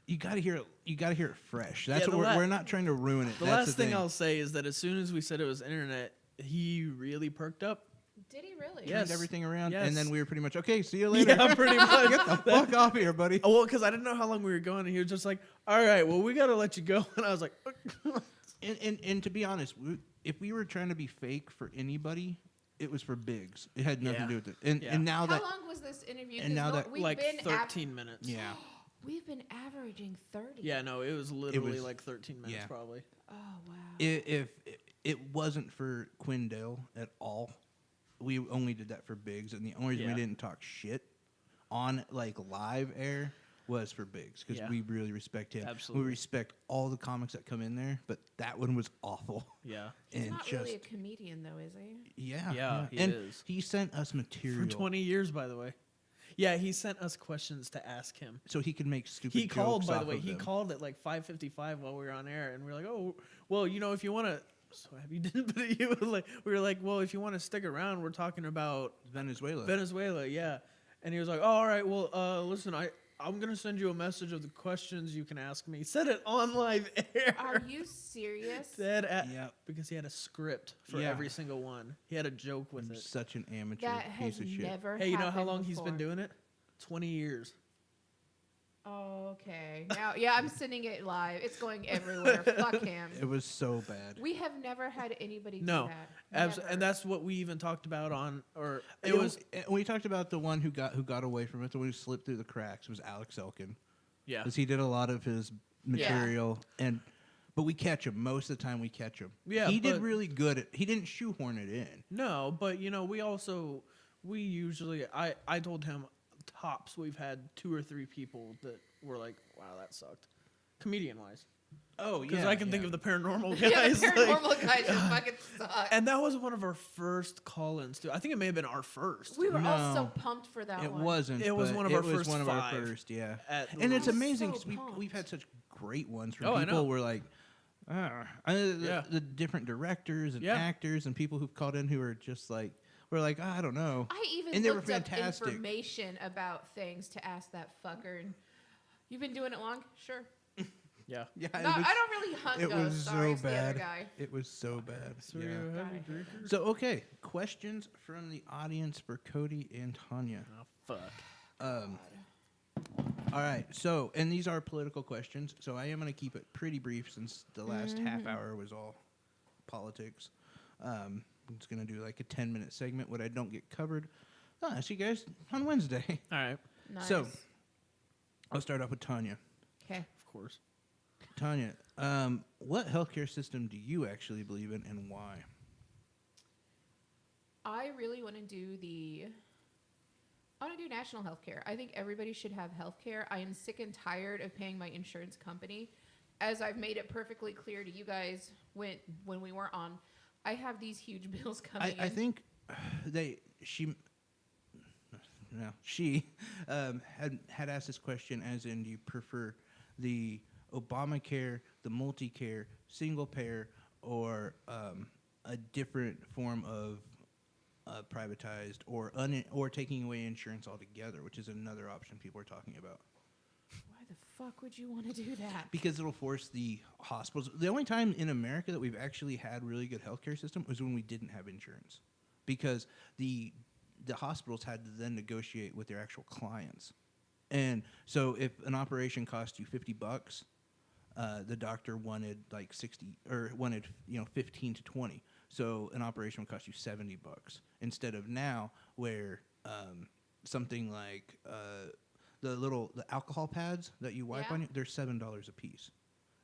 you got to hear it. You got to hear it fresh. That's Yeah, what the we're not trying to ruin it. the That's last the thing I'll say is that as soon as we said it was internet, he really perked up. Did he really? Yeah. turned Yes. everything around, Yes. and then we were pretty much okay. See you later. Yeah, pretty much. Get the fuck off here, buddy. Oh, well, because I didn't know how long we were going, and he was just like, "All right, well, we got to let you go," and I was like, And to be honest, if we were trying to be fake for anybody, it was for Biggs. It had nothing Yeah. to do with it. And Yeah. and now How that long was this interview? and 'Cause now that- we've like been 13 minutes. yeah. We've been averaging 30. Yeah, no, it was literally was- like 13 minutes, yeah. probably. Oh, wow. If it wasn't for Quindale at all, we only did that for Biggs, and the only reason Yeah. we didn't talk shit on like live air was for Biggs because Yeah. we really respect him. Absolutely. We respect all the comics that come in there, but that one was awful. Yeah. He's and not just really a comedian, though, is he? yeah, Yeah, he and is. he sent us material For 20 years, by the way. Yeah, he sent us questions to ask him. so he could make stupid. He called, jokes by the off way. of He them. called at like 5:55 while we were on air, and we were like, "Oh, well, if you want to." So happy you didn't, but he was like, we were like, "Well, if you want to stick around, we're talking about Venezuela. Venezuela, yeah." And he was like, "Oh, all right. Well, listen, I'm gonna send you a message of the questions you can ask me." He said it on live air. Are you serious? Yep. Because he had a script for Yeah. every single one. He had a joke with I'm it. such an amateur That piece has of shit. never Hey, you know how happened long he's been before. doing it? 20 years. Oh, okay. Now, yeah, I'm sending it live. It's going everywhere. Fuck him. It was so bad. We have never had anybody No, do that. Never. and that's what we even talked about on, or it You know, was, we talked about the one who got away from it, the one who slipped through the cracks was Alex Elkin, yeah, because he did a lot of his material, but we catch him most of the time. We catch him. Yeah, he did but- really good. He didn't shoehorn it in. no, but we usually, I told him tops we've had 2 or 3 people that were like, wow, that sucked, comedian wise. Oh, Because I can think of the paranormal Yeah, guys. the like- paranormal guys just fucking suck. and that was one of our first call-ins too. I think it may have been our first. We were all so No. pumped for that It one. wasn't. It was but one of it our was first one of 5 our first, yeah. at And it's I was amazing so because we've had pumped. such great ones from Oh, I people know. who were like, Yeah. the different directors and Yeah. actors and people who've called in who are just like, we're like, I don't know. I even And they were looked up fantastic. information about things to ask that fucker. And you've been doing it long? Sure. Yeah. Yeah, No, I don't really hunt it ghosts. was Sorry, so it's the other bad. guy. It was so bad. So yeah. you're a heavy God, I hate drinker? So okay, questions from the audience for Cody and Tanya. Oh, fuck. All right, so and these are political questions, so I am going to keep it pretty brief since the last half hour was all politics. I'm just going to do like a 10-minute segment. What I don't get covered, I'll ask you guys on Wednesday. All right. Nice. So I'll start off with Tanya. Okay. Of course. Tanya, what healthcare system do you actually believe in, and why? I really want to do national health care. I think everybody should have health care. I am sick and tired of paying my insurance company. As I've made it perfectly clear to you guys when we weren't on, I have these huge bills coming in. I think she had asked this question as in, do you prefer the Obamacare, the multi-care, single payer, or a different form of privatized or taking away insurance altogether, which is another option people are talking about. Why the fuck would you want to do that? Because it'll force the hospitals. The only time in America that we've actually had really good healthcare system was when we didn't have insurance, because the hospitals had to then negotiate with their actual clients. And so if an operation cost you $50, the doctor wanted like 60 or wanted 15 to 20. So an operation would cost you $70 instead of now where something like the alcohol pads that you wipe Yeah. on you, they're $7 a piece.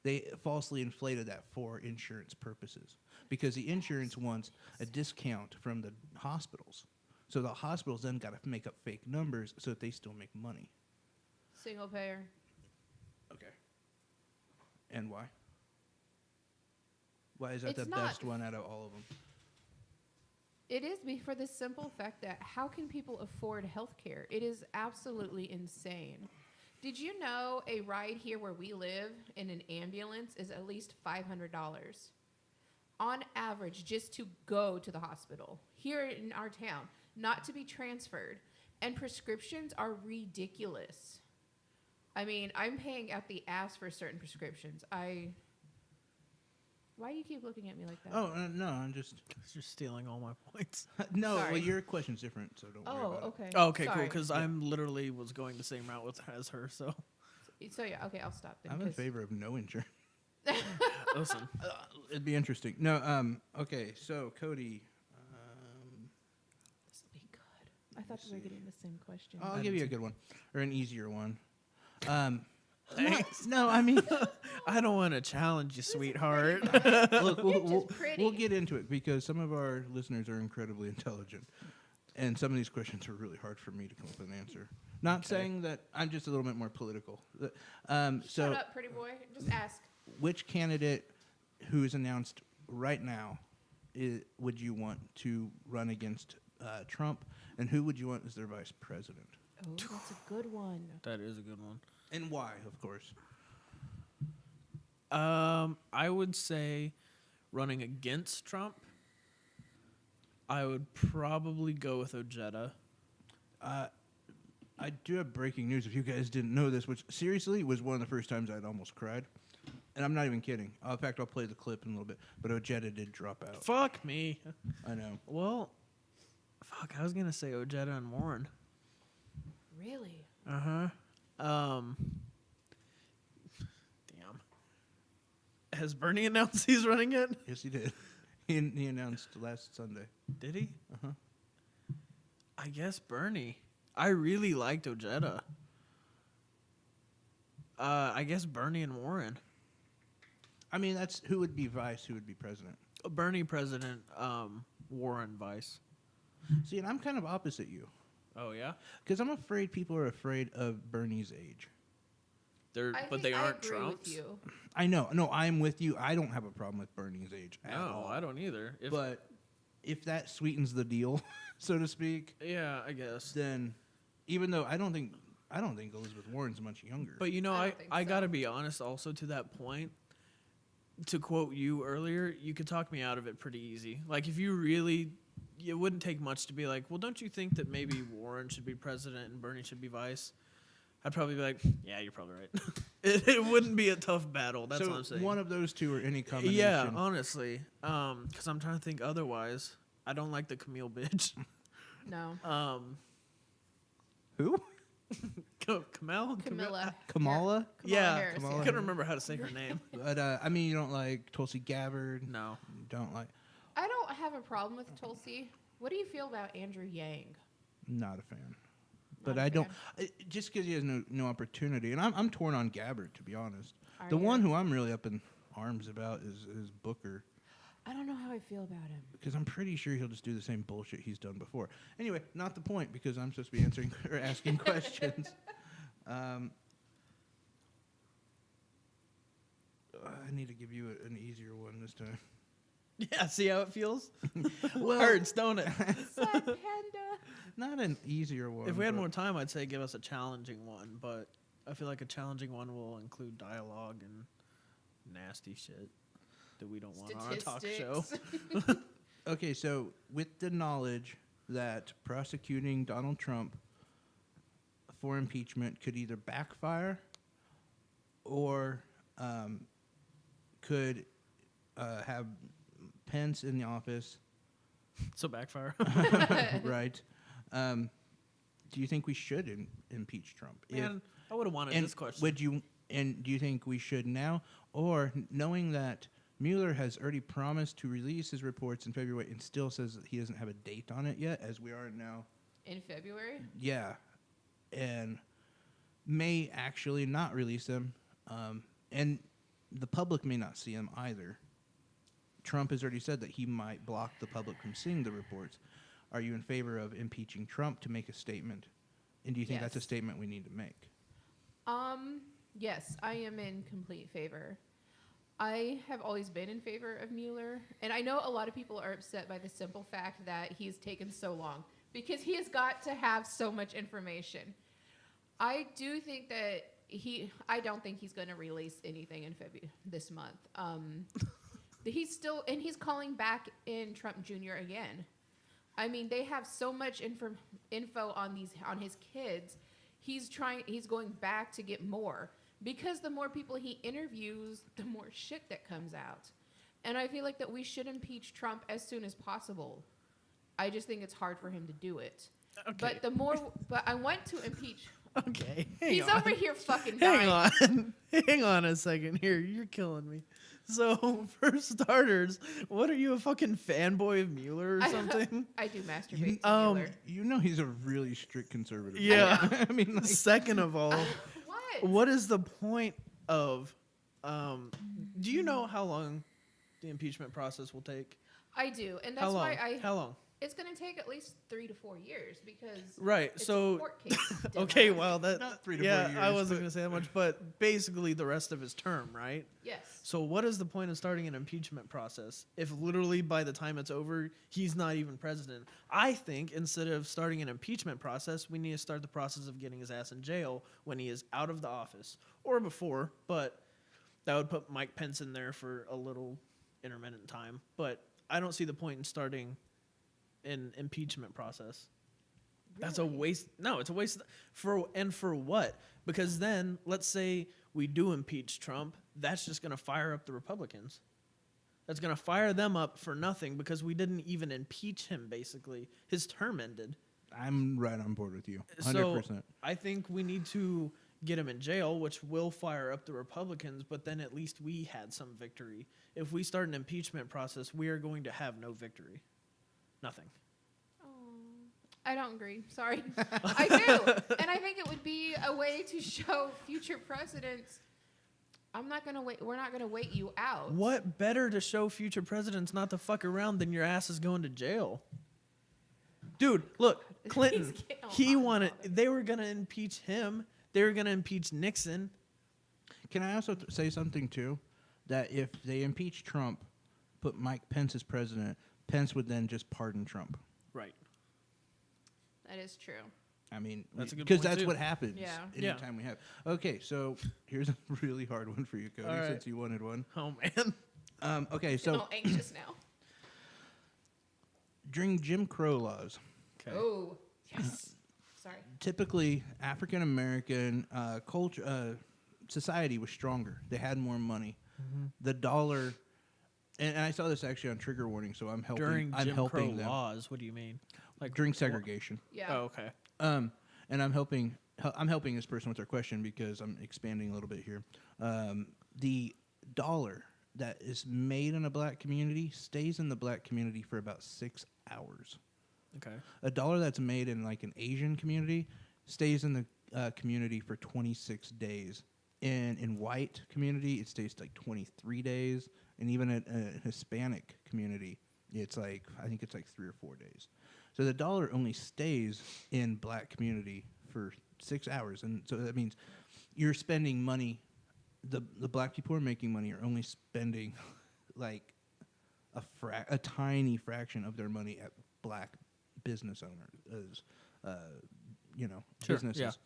They falsely inflated that for insurance purposes because the insurance wants a discount from the hospitals. So the hospitals then got to make up fake numbers so that they still make money. Single payer. Okay. And why? Why is that It's the not- best one out of all of them? It is for the simple fact that how can people afford health care? It is absolutely insane. Did you know a ride here where we live in an ambulance is at least $500? On average, just to go to the hospital here in our town, not to be transferred. And prescriptions are ridiculous. I mean, I'm paying out the ass for certain prescriptions. Why do you keep looking at me like that? Oh, no, I'm just... You're stealing all my points. no, Sorry. well, your question's different, so don't worry Oh, about okay. Oh, okay, cool. Sorry. Because I'm literally was going the same route as her. So So yeah, okay, I'll stop it. then. I'm in 'cause- favor of no insurance. listen, It'd be interesting. No, okay, so Cody... This will be good. I thought we were getting the same question. I'll I give did you a too. good one, or an easier one. Thanks. No, I mean, I don't want to challenge you, sweetheart. look, It's just pretty. we'll get into it because some of our listeners are incredibly intelligent, and some of these questions are really hard for me to come up with an answer. Not saying that I'm just a little bit more political. So, Shut up, pretty boy. Just ask. which candidate who is announced right now would you want to run against Trump, and who would you want as their vice president, Oh, that's a good one. That is a good one. and why? Of course. I would say running against Trump, I would probably go with Ojeda. I do have breaking news. If you guys didn't know this, which seriously was one of the first times I'd almost cried, and I'm not even kidding. In fact, I'll play the clip in a little bit. But Ojeda did drop out. Fuck me. I know. Well, fuck, I was gonna say Ojeda and Warren. Really? Damn. Has Bernie announced he's running it? Yes, he did. He announced last Sunday. Did he? Uh-huh. I guess Bernie. I really liked Ojeda. I guess Bernie and Warren. I mean, that's who would be vice, who would be president. Bernie president, Warren vice. See, and I'm kind of opposite you. Oh yeah, Because I'm afraid people are afraid of Bernie's age. but they aren't I agree Trump's. with you. I know. No, I'm with you. I don't have a problem with Bernie's age at No, all. I don't either. But if that sweetens the deal, so to speak, yeah, I guess. then even though I don't think Elizabeth Warren's much younger. But you know, I I don't think I so. gotta be honest. Also, to that point, to quote you earlier, you could talk me out of it pretty easy. Like if you really, it wouldn't take much to be like, well, don't you think that maybe Warren should be president and Bernie should be vice? I'd probably be like, yeah, you're probably right. it wouldn't be a tough battle. That's so what I'm saying. one of those two or any combination. Yeah, honestly, because I'm trying to think otherwise. I don't like the Camille bitch. No. Who? Camille? Camilla. Kamala? Yeah, Harris, Kamala I yeah. couldn't remember how to say her name. But I mean, you don't like Tulsi Gabbard. No. You don't like. I don't have a problem with Tulsi. What do you feel about Andrew Yang? Not a fan. But Not a I don't. fan. Just because he has no opportunity, and I'm torn on Gabbard, to be honest. Are The you? one who I'm really up in arms about is Booker, I don't know how I feel about him. because I'm pretty sure he'll just do the same bullshit he's done before. Anyway, not the point, because I'm supposed to be answering or asking questions. I need to give you an easier one this time. Yeah, see how it feels? Well- Hurts, don't it? Sad panda. Not an easier one. If we had but- more time, I'd say give us a challenging one, but I feel like a challenging one will include dialogue and nasty shit that we don't want on a talk show. Statistics. Okay, so with the knowledge that prosecuting Donald Trump for impeachment could either backfire or could have Pence in the office, So backfire. right? Do you think we should impeach Trump? Man, I would have wanted and this question. would you? And do you think we should now, or knowing that Mueller has already promised to release his reports in February and still says that he doesn't have a date on it yet, as we are now? In February? Yeah, and may actually not release them, and the public may not see them either. Trump has already said that he might block the public from seeing the reports. Are you in favor of impeaching Trump to make a statement? And do you think that's a Yes. statement we need to make? Yes, I am in complete favor. I have always been in favor of Mueller, and I know a lot of people are upset by the simple fact that he's taken so long because he has got to have so much information. I do think that I don't think he's going to release anything in February this month. He's calling back in Trump Jr. again. I mean, they have so much info on his kids. He's going back to get more, because the more people he interviews, the more shit that comes out. And I feel like that we should impeach Trump as soon as possible. I just think it's hard for him to do it. Okay. But I want to impeach. Okay. He's hang on. over here fucking Hang dying. on. Hang on a second here. You're killing me. So, for starters, what are you, a fucking fanboy of Mueller or something? I do masturbate to Um, Mueller. You know he's a really strict conservative. Yeah. I mean, like, Second of all, What? what is the point of do you know how long the impeachment process will take? I do, and How that's long? why How long? it's going to take at least 3 to 4 years because Right. it's a So court case. okay, dumbass. well that Not 3 to 4 yeah, I years, wasn't but- going to say that much, but basically the rest of his term, right? Yes. So what is the point of starting an impeachment process if literally by the time it's over, he's not even president? I think instead of starting an impeachment process, we need to start the process of getting his ass in jail when he is out of the office or before, but that would put Mike Pence in there for a little intermittent time. But I don't see the point in starting an impeachment process. That's a Really? waste. No, it's a waste for what? Because then let's say we do impeach Trump, that's just going to fire up the Republicans. That's going to fire them up for nothing because we didn't even impeach him basically. His term ended. I'm right on board with you. 100%. So I think we need to get him in jail, which will fire up the Republicans, but then at least we had some victory. If we start an impeachment process, we are going to have no victory. Nothing. I don't agree. Sorry. I do. And I think it would be a way to show future presidents, we're not going to wait you out. What better to show future presidents not to fuck around than your ass is going to jail? Dude, look, Clinton. He's getting all He hot and wanted. bothered. They were gonna impeach him. They were gonna impeach Nixon. Can I also say something too? That if they impeach Trump, put Mike Pence as president, Pence would then just pardon Trump. Right. That is true. I mean, That's a good because point, that's too. what happens Yeah. Yeah. anytime we have. Okay, so here's a really hard one for you, Cody, All right. since you wanted one. Oh man. Okay, I'm so all anxious now. during Jim Crow laws, Okay. Oh, yes. Sorry. typically African American culture, society was stronger. They had more money. The dollar, and I saw this actually on Trigger Warning, so I'm helping. During I'm Jim helping Crow them laws, what do you mean? Like during segregation. Yeah. Oh, okay. And I'm helping. I'm helping this person with their question because I'm expanding a little bit here. The dollar that is made in a black community stays in the black community for about 6 hours. Okay. A dollar that's made in like an Asian community stays in the community for 26 days. In white community, it stays like 23 days, and even in a Hispanic community, it's like I think it's like 3 or 4 days. So the dollar only stays in black community for 6 hours, and so that means you're spending money. The black people who are making money are only spending like a tiny fraction of their money at black business owners, Sure, businesses.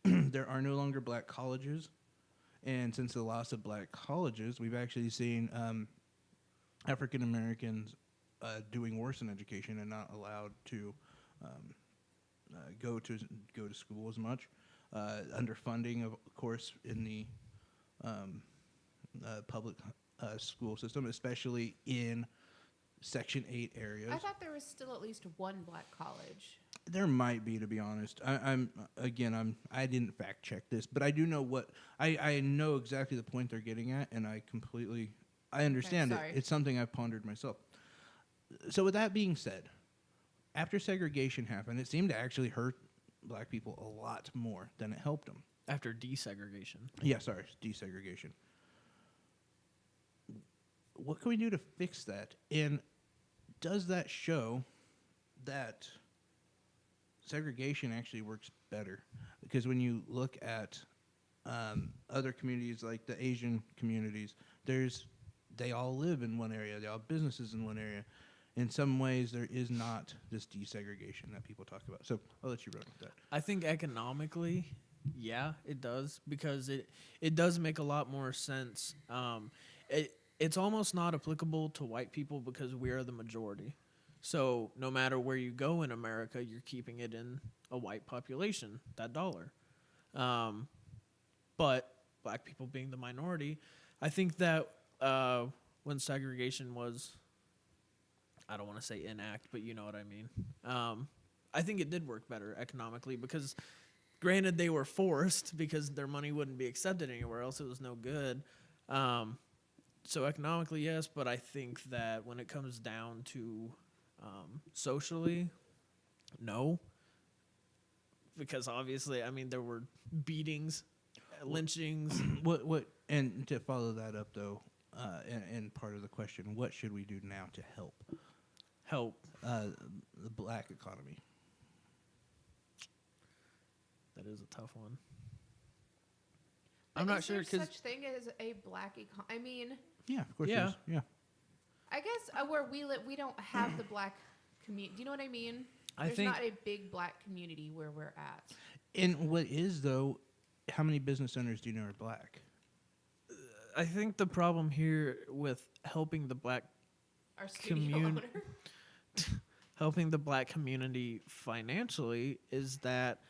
There are no longer black colleges, and since the loss of black colleges, we've actually seen African Americans doing worse in education and not allowed to go to school as much. Underfunding, of course, in the public school system, especially in Section 8 areas. I thought there was still at least one black college. There might be, to be honest. I didn't fact check this, but I do know I know exactly the point they're getting at, and I understand it. sorry. It's something I've pondered myself. So with that being said, after segregation happened, it seemed to actually hurt black people a lot more than it helped them. After desegregation. Yeah, sorry, desegregation. What can we do to fix that? And does that show that segregation actually works better? Because when you look at other communities like the Asian communities, they all live in one area. They all have businesses in one area. In some ways, there is not this desegregation that people talk about. So I'll let you run with that. I think economically, yeah, it does, because it does make a lot more sense. It's almost not applicable to white people because we are the majority. So no matter where you go in America, you're keeping it in a white population, that dollar. But black people being the minority, I think that when segregation was, I don't want to say enact, but you know what I mean. I think it did work better economically because, granted, they were forced because their money wouldn't be accepted anywhere else. It was no good. So economically, yes, but I think that when it comes down to socially, no. Because obviously, I mean, there were beatings, lynchings. And to follow that up, though, and part of the question, what should we do now to help the black economy? That is a tough one. I'm not sure Is there because such thing as a black I mean, Yeah, of course. Yeah. There's- yeah. I guess where we live, we don't have the black community. Do you know what I mean? I There's think- not a big black community where we're at. And what is, though, how many business owners do you know are black? I think the problem here with helping the black Our studio Commun- owner. helping the black community financially is that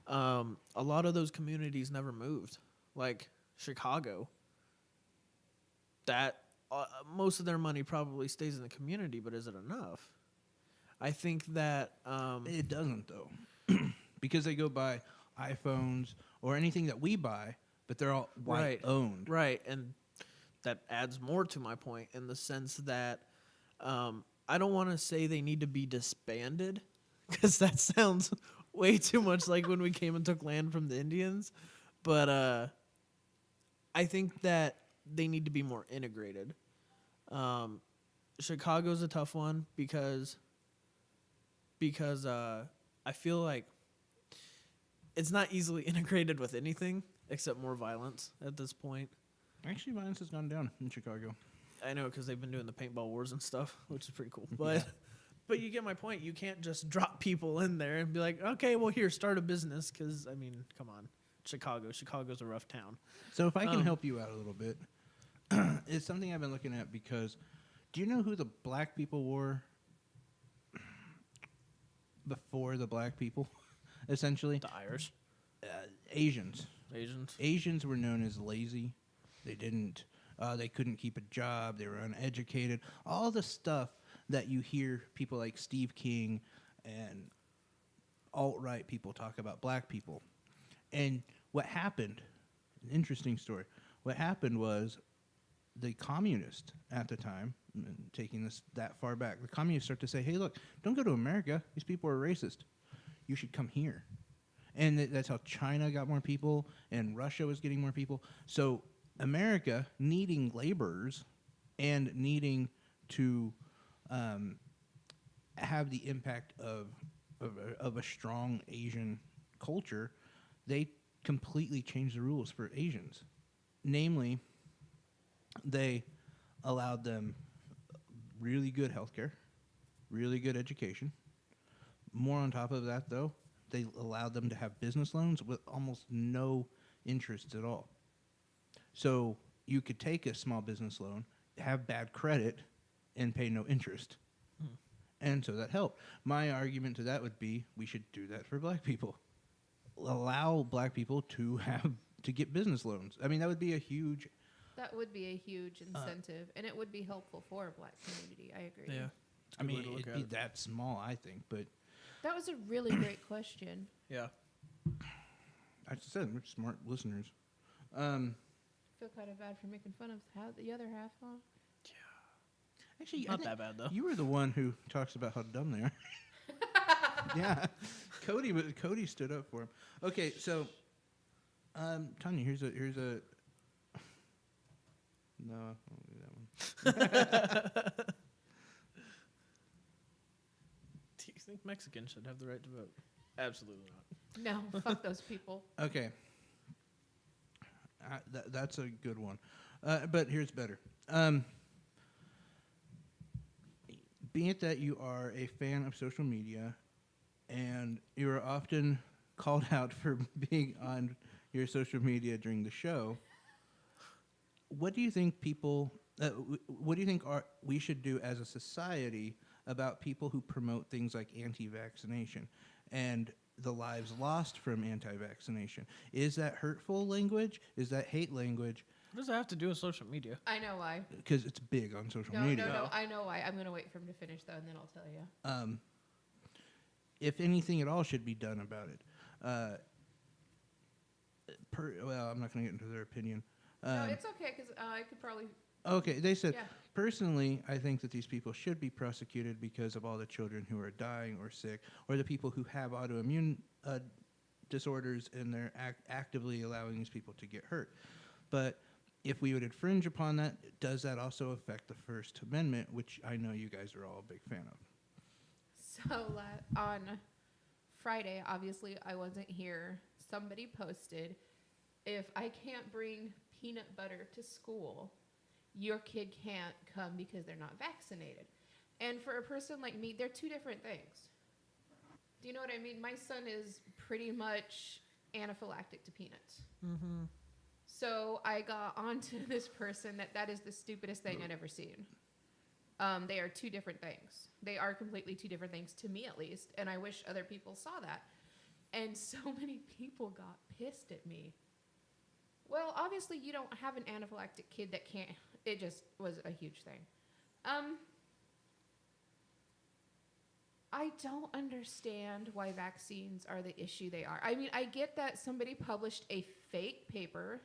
a lot of those communities never moved. Like Chicago, that most of their money probably stays in the community, but is it enough? I think that It doesn't, though, because they go buy iPhones or anything that we buy, but they're all white Right. owned. right, and that adds more to my point in the sense that I don't want to say they need to be disbanded because that sounds way too much like when we came and took land from the Indians, but I think that they need to be more integrated. Chicago's a tough one because because I feel like it's not easily integrated with anything except more violence at this point. Actually, violence has gone down in Chicago. I know because they've been doing the paintball wars and stuff, which is pretty cool. But but you get my point. You can't just drop people in there and be like, okay, well here, start a business. Because I mean, come on, Chicago's a rough town. So if I can help you out a little bit, it's something I've been looking at because do you know who the black people were before the black people, essentially? The Irish, Asians. Asians. Asians were known as lazy. They didn't. They couldn't keep a job. They were uneducated. All the stuff that you hear people like Steve King and alt-right people talk about black people. And what happened, an interesting story, what happened was the communists at the time, taking this that far back, the communists start to say, hey, look, don't go to America. These people are racist. You should come here. And that's how China got more people, and Russia was getting more people. So America, needing laborers and needing to have the impact of a strong Asian culture, they completely changed the rules for Asians. Namely, they allowed them really good healthcare, really good education. More on top of that, though, they allowed them to have business loans with almost no interest at all. So you could take a small business loan, have bad credit, and pay no interest. And so that helped. My argument to that would be we should do that for black people. Allow black people to get business loans. I mean, that would be a huge... That would be a huge incentive, and it would be helpful for a black community. I agree. Yeah. I mean, it'd be that small, I think, but... That was a really great question. Yeah. I just said, we're smart listeners. I feel kind of bad for making fun of the other half, huh? Actually, Not that bad though. You were the one who talks about how dumb they are. Yeah, Cody stood up for him. Okay, so, Tanya, here's a. No, I won't do that one. Do you think Mexicans should have the right to vote? Absolutely not. No, fuck those people. Okay, that's a good one, but here's better. Being it that you are a fan of social media, and you are often called out for being on your social media during the show, what do you think we should do as a society about people who promote things like anti-vaccination and the lives lost from anti-vaccination? Is that hurtful language? Is that hate language? What does that have to do with social media? I know why. Because it's big on social No, media. no, I know why. I'm going to wait for him to finish, though, and then I'll tell you. If anything at all should be done about it. Well, I'm not going to get into their opinion. No, it's okay, because I could probably... Okay, they said, Yeah. personally, I think that these people should be prosecuted because of all the children who are dying or sick, or the people who have autoimmune disorders, and they're actively allowing these people to get hurt. But if we would infringe upon that, does that also affect the First Amendment, which I know you guys are all a big fan of? So on Friday, obviously I wasn't here. Somebody posted, if I can't bring peanut butter to school, your kid can't come because they're not vaccinated. And for a person like me, they're two different things. Do you know what I mean? My son is pretty much anaphylactic to peanuts. Mm-hmm. So I got onto this person that is the stupidest thing I'd ever seen. They are two different things. They are completely two different things, to me at least, and I wish other people saw that. And so many people got pissed at me. Well, obviously you don't have an anaphylactic kid that can't. It just was a huge thing. I don't understand why vaccines are the issue they are. I mean, I get that somebody published a fake paper,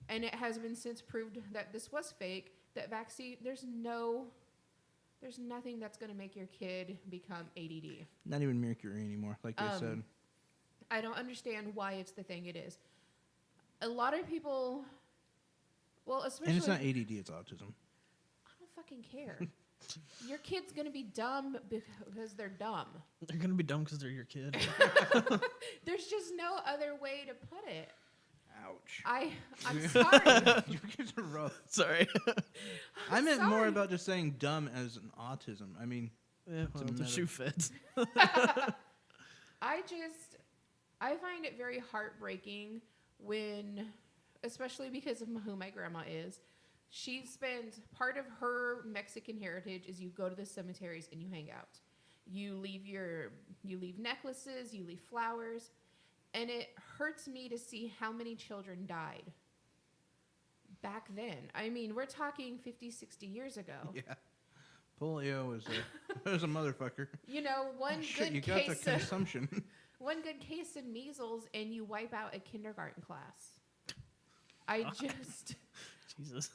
and it has been since proved that this was fake, that vaccine, there's nothing that's going to make your kid become ADD. Not even mercury anymore, like they said. I don't understand why it's the thing it is. A lot of people, well, especially... And it's not ADD, it's autism. I don't fucking care. Your kid's gonna be dumb because they're dumb. They're gonna be dumb because they're your kid. There's just no other way to put it. Ouch. I'm sorry. You guys are rough. Sorry. I meant more sorry. about just saying dumb as an autism. I mean, Yeah, well, the another- shoe fits. I find it very heartbreaking when, especially because of who my grandma is, she spends part of her Mexican heritage is you go to the cemeteries and you hang out. You leave necklaces, you leave flowers, and it hurts me to see how many children died back then. I mean, we're talking 50, 60 years ago. yeah. Polio was a motherfucker. You know, one Oh, shit, good you got the case of consumption. one good case of measles and you wipe out a kindergarten class. I just Jesus.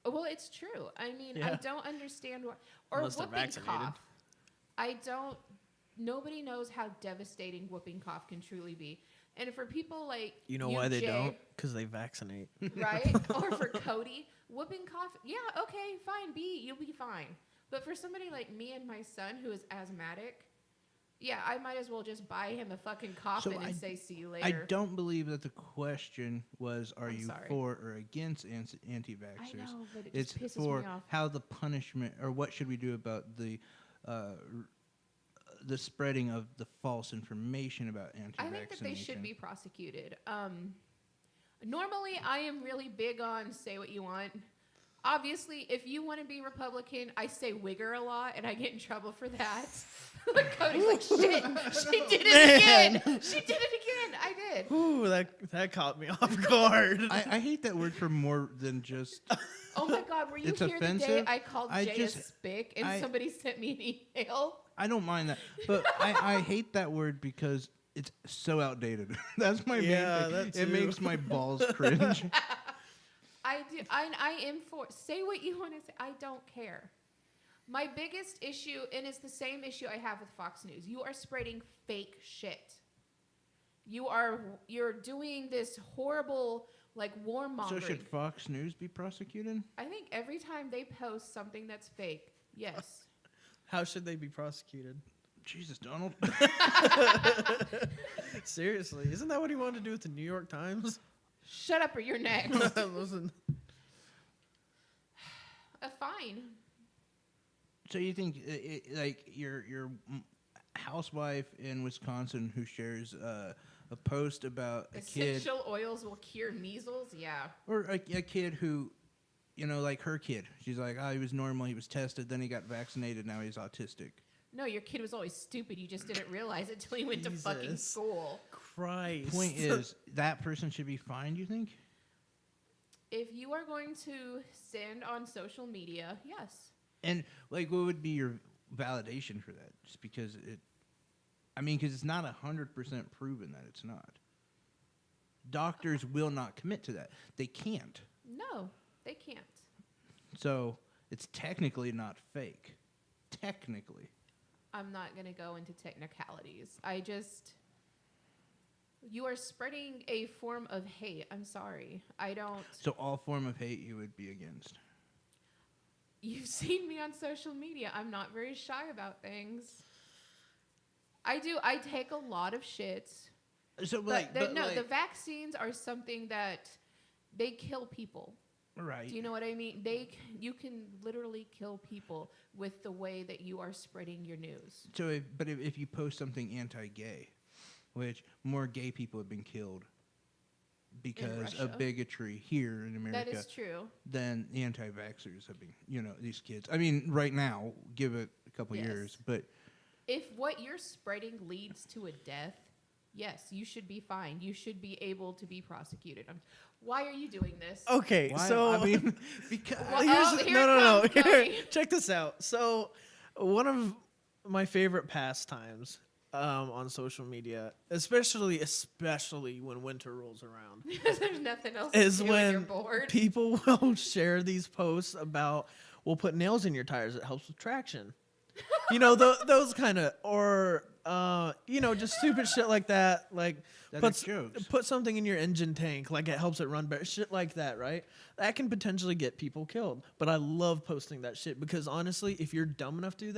well, it's true. I mean, I Yeah. don't understand what or Unless they're whooping vaccinated. cough. Nobody knows how devastating whooping cough can truly be. And for people like You know why they Jay, don't? Because they vaccinate. right? Or for Cody, whooping cough, yeah, okay, fine, you'll be fine. But for somebody like me and my son who is asthmatic, yeah, I might as well just buy him a fucking coffin and say, see you later. I don't believe that the question was, are I'm you sorry. for or against I anti-vaxxers? know, but it It's just pisses for me off. how the punishment, or what should we do about the spreading of the false information about anti-vaccination. I think that they should be prosecuted. Normally, I am really big on say what you want. Obviously, if you want to be Republican, I say wigger a lot, and I get in trouble for that. Like Cody's like, shit, she did it again. She did it again. I did. Ooh, that caught me off guard. I hate that word for more than just. Oh my God, were you It's here the day offensive. I called I Jay just- a spick and I- somebody sent me an email? I don't mind that, but I hate that word because it's so outdated. That's my Yeah, main thing. that It too. makes my balls cringe. I do. I am for. Say what you want to say. I don't care. My biggest issue, and it's the same issue I have with Fox News. You are spreading fake shit. You're doing this horrible like So warmongering. should Fox News be prosecuted? I think every time they post something that's fake, yes. How should they be prosecuted? Jesus, Donald. Seriously, isn't that what he wanted to do with the New York Times? Shut up or you're next. Listen, A fine. So you think like your housewife in Wisconsin who shares a post about a kid Essential oils will cure measles. Yeah. or a kid who, you know, like her kid. She's like, oh, he was normal, he was tested, then he got vaccinated, now he's autistic. No, your kid was always stupid. You just didn't realize it till he went to fucking Jesus. school. Christ. Point is, that person should be fined, you think? If you are going to send on social media, yes. And like, what would be your validation for that? Just because because it's not 100% proven that it's not. Doctors will not commit to that. They can't. No, they can't. So it's technically not fake. Technically. I'm not going to go into technicalities. You are spreading a form of hate. I'm sorry. I don't. So all form of hate you would be against. You've seen me on social media. I'm not very shy about things. I do. I take a lot of shit. So But, like, the vaccines are something that they kill people. right. Do you know what I mean? You can literally kill people with the way that you are spreading your news. So if you post something anti-gay, which more gay people have been killed because Russia. of bigotry here in America. That is true. Then the anti-vaxxers have been, these kids. I mean, right now, give it a couple Yes. years, but If what you're spreading leads to a death, yes, you should be fined. You should be able to be prosecuted. Why are you doing this? Okay, why? so I mean, because Well, here's here no. it comes, Cody. Check this out. So, one of my favorite pastimes on social media, especially when winter rolls around, There's nothing else is to do when you're when bored. people will share these posts about, we'll put nails in your tires. It helps with traction. Those kind of, or just stupid shit like that. Like, That put, are jokes. put something in your engine tank, like it helps it run better. Shit like that, right? That can potentially get people killed. But I love posting that shit because honestly, if you're dumb enough to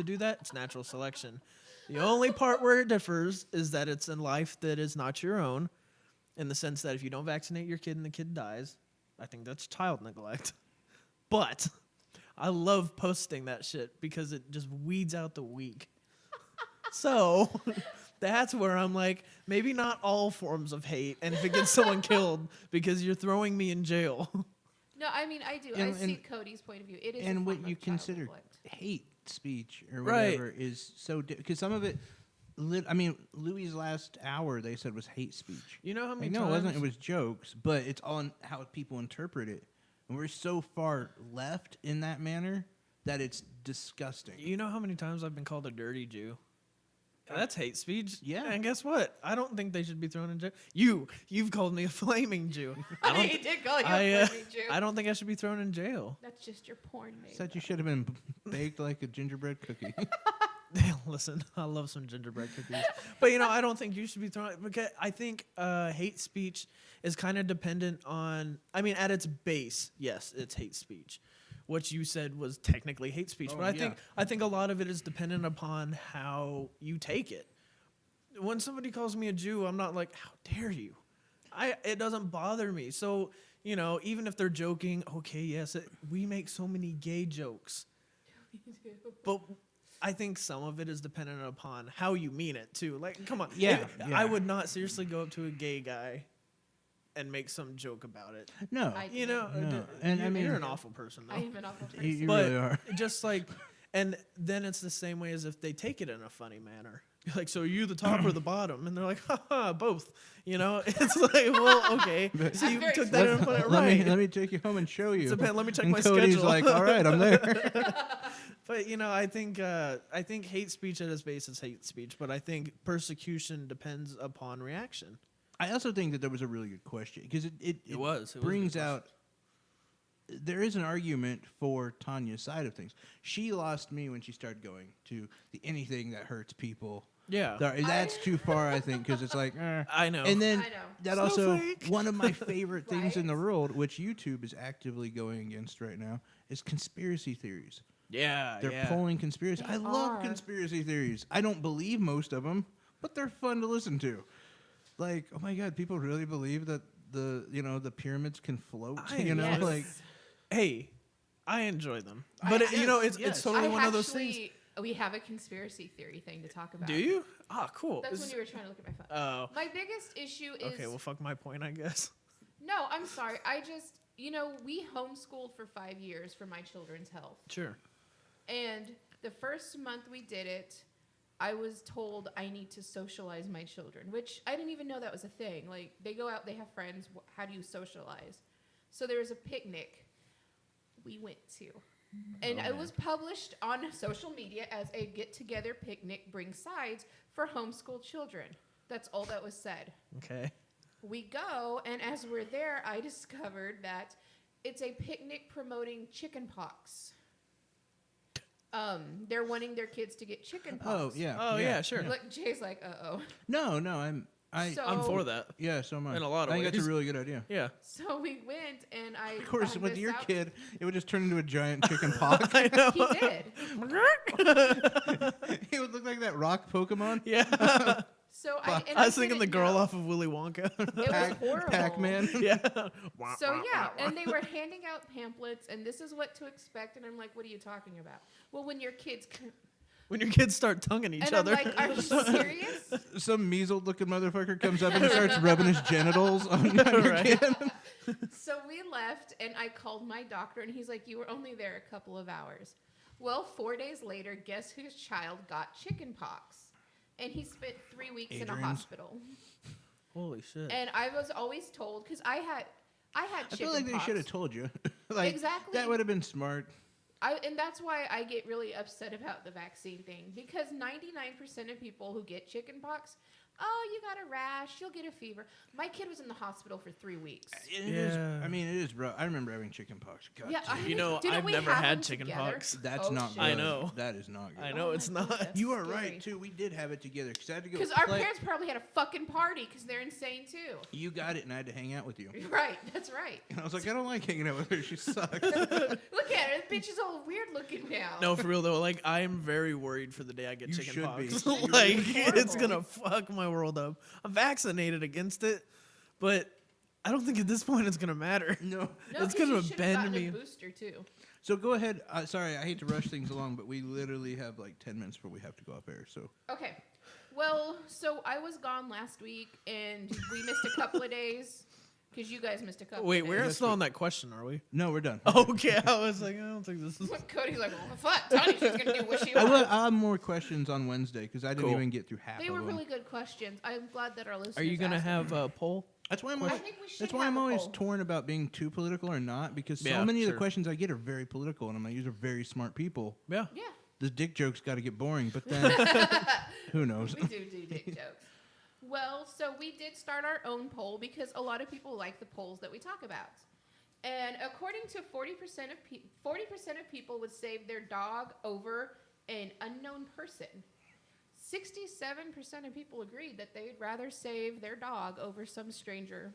do that, it's natural selection. The only part where it differs is that it's in life that is not your own, in the sense that if you don't vaccinate your kid and the kid dies, I think that's child neglect. But I love posting that shit because it just weeds out the weak. So that's where I'm like, maybe not all forms of hate, and if it gets someone killed because you're throwing me in jail. No, I mean I do. And- I see Cody's point of view. It is a And what form you of child consider neglect. hate speech or Right. whatever is so because some of it. Louis' last hour they said was hate speech. You know how many No, times it wasn't. It was jokes, but it's on how people interpret it, and we're so far left in that manner that it's disgusting. You know how many times I've been called a dirty Jew? That's hate speech. Yeah. And guess what? I don't think they should be thrown in jail. You've called me a flaming Jew. I don't, He did call you I, a flaming Jew. I don't think I should be thrown in jail. That's just your porn name. Said you should have been baked like a gingerbread cookie. Listen, I love some gingerbread cookies. But, I don't think you should be thrown, because I think hate speech is kind of dependent on, at its base, yes, it's hate speech. What you said was technically hate speech, Oh, but yeah. I think a lot of it is dependent upon how you take it. When somebody calls me a Jew, I'm not like, how dare you? It doesn't bother me. So, even if they're joking, okay, yes, we make so many gay jokes. But I think some of it is dependent upon how you mean it too. Like, come on. Yeah, yeah. I would not seriously go up to a gay guy and make some joke about it. No, I No. And you're an awful person though. I am an awful person. you But really are. just like, and then it's the same way as if they take it in a funny manner. You're like, so are you the top or the bottom? And they're like, haha, both. It's like, well, okay. So you very took that in a funny right. Let me take you home and show you. Let me check and my Cody's schedule. like, all right, I'm there. But I think hate speech at its base is hate speech, but I think persecution depends upon reaction. I also think that there was a really good question because it was a brings good out. There is an argument for Tanya's side of things. She lost me when she started going to the anything that hurts people. Yeah, That's too far, I think, because it's like. I know. And then I know. that also Snowflake. one of my favorite things in the Right? world, which YouTube is actively going against right now, is conspiracy theories. yeah, They're yeah. pulling conspiracy. They I love are. conspiracy theories. I don't believe most of them, but they're fun to listen to. Like, oh my god, people really believe that the pyramids can float. Yes. Like Hey, I enjoy them, but it's yes. totally I one of those things. actually, we have a conspiracy theory thing to talk about. Do you? Ah, cool. That's Is- when you were trying to look at my phone. Oh, My biggest issue is okay. Well, fuck my point, I guess. no. I'm sorry. I just we homeschooled for 5 years for my children's health, Sure. and the first month we did it, I was told I need to socialize my children, which I didn't even know that was a thing. Like they go out, they have friends. How do you socialize? So there was a picnic we went to. And it was published on social media as a get-together picnic, bring sides for homeschool children. That's all that was said. Okay. We go, and as we're there, I discovered that it's a picnic promoting chicken pox. They're wanting their kids to get chicken pox. oh yeah. Oh yeah, sure. Look, Jay's like, uh-oh. No, I'm So- I'm for that. yeah, so am I. In a lot of I think that's ways. a really good idea. Yeah. So we went, and I Of course, found with this your out. kid, it would just turn into a giant chicken pox. I know. He did. He would look like that rock Pokemon. Yeah. So I was thinking the didn't girl know. off of Willy Wonka. It was horrible. Pac-Man. yeah. So yeah, and they were handing out pamphlets, and this is what to expect. And I'm like, what are you talking about? Well, when your kids, When your kids start tonguing each and other. I'm like, are you serious? Some measly-looking motherfucker comes up and starts rubbing his genitals on your Right. kid. So we left, and I called my doctor, and he's like, you were only there a couple of hours. Well, 4 days later, guess whose child got chicken pox? And he spent 3 weeks in a Adrian's. hospital. Holy shit. And I was always told, because I had I chicken feel like they pox. should have told you. Like, Exactly. That would have been smart. And that's why I get really upset about the vaccine thing, because 99% of people who get chicken pox, oh, you got a rash, you'll get a fever. My kid was in the hospital for 3 weeks. It is, Yeah. I mean, it is, bro. I remember having chicken pox. God, Yeah, damn. You know, didn't I've we never have had them chicken together? pox. That's Oh, not shit. good. I know. That is not good. I know Oh it's my not. goodness. You are Scary. right, too. We did have it together because I had to go Because our play. parents probably had a fucking party because they're insane too. You got it, and I had to hang out with you. Right, that's right. And I was like, I don't like hanging out with her. She sucks. Look at her. This bitch is all weird looking now. No, for real though. Like, I am very worried for the day I get You chicken should pox. be. Like, Horrible. it's gonna fuck my world up. I'm vaccinated against it, but I don't think at this point it's gonna matter. No. No, it's 'cause gonna you should've bend gotten me. a booster too. So go ahead. Sorry, I hate to rush things along, but we literally have like 10 minutes before we have to go off air. So Okay. Well, so I was gone last week and we missed a couple of days because you guys missed a couple. Wait, of we're days. still on that question, are we? no, we're done. Okay, I was like, I don't think this is. Cody's like, well, fuck. Tony, she's gonna do what she I wants. will have more questions on Wednesday because I didn't Cool. even get through half They of were them. really good questions. I'm glad that our listeners. Are you gonna asked have them. a poll? That's why I'm I always, think we should. that's why have I'm a always poll. torn about being too political or not because so Yeah, many of sure. the questions I get are very political and I'm like, these are very smart people. Yeah. Yeah, The dick jokes got to get boring, but then who knows? we do dick jokes. Well, so we did start our own poll because a lot of people like the polls that we talk about. And according to 40% of people would save their dog over an unknown person. 67% of people agreed that they'd rather save their dog over some stranger.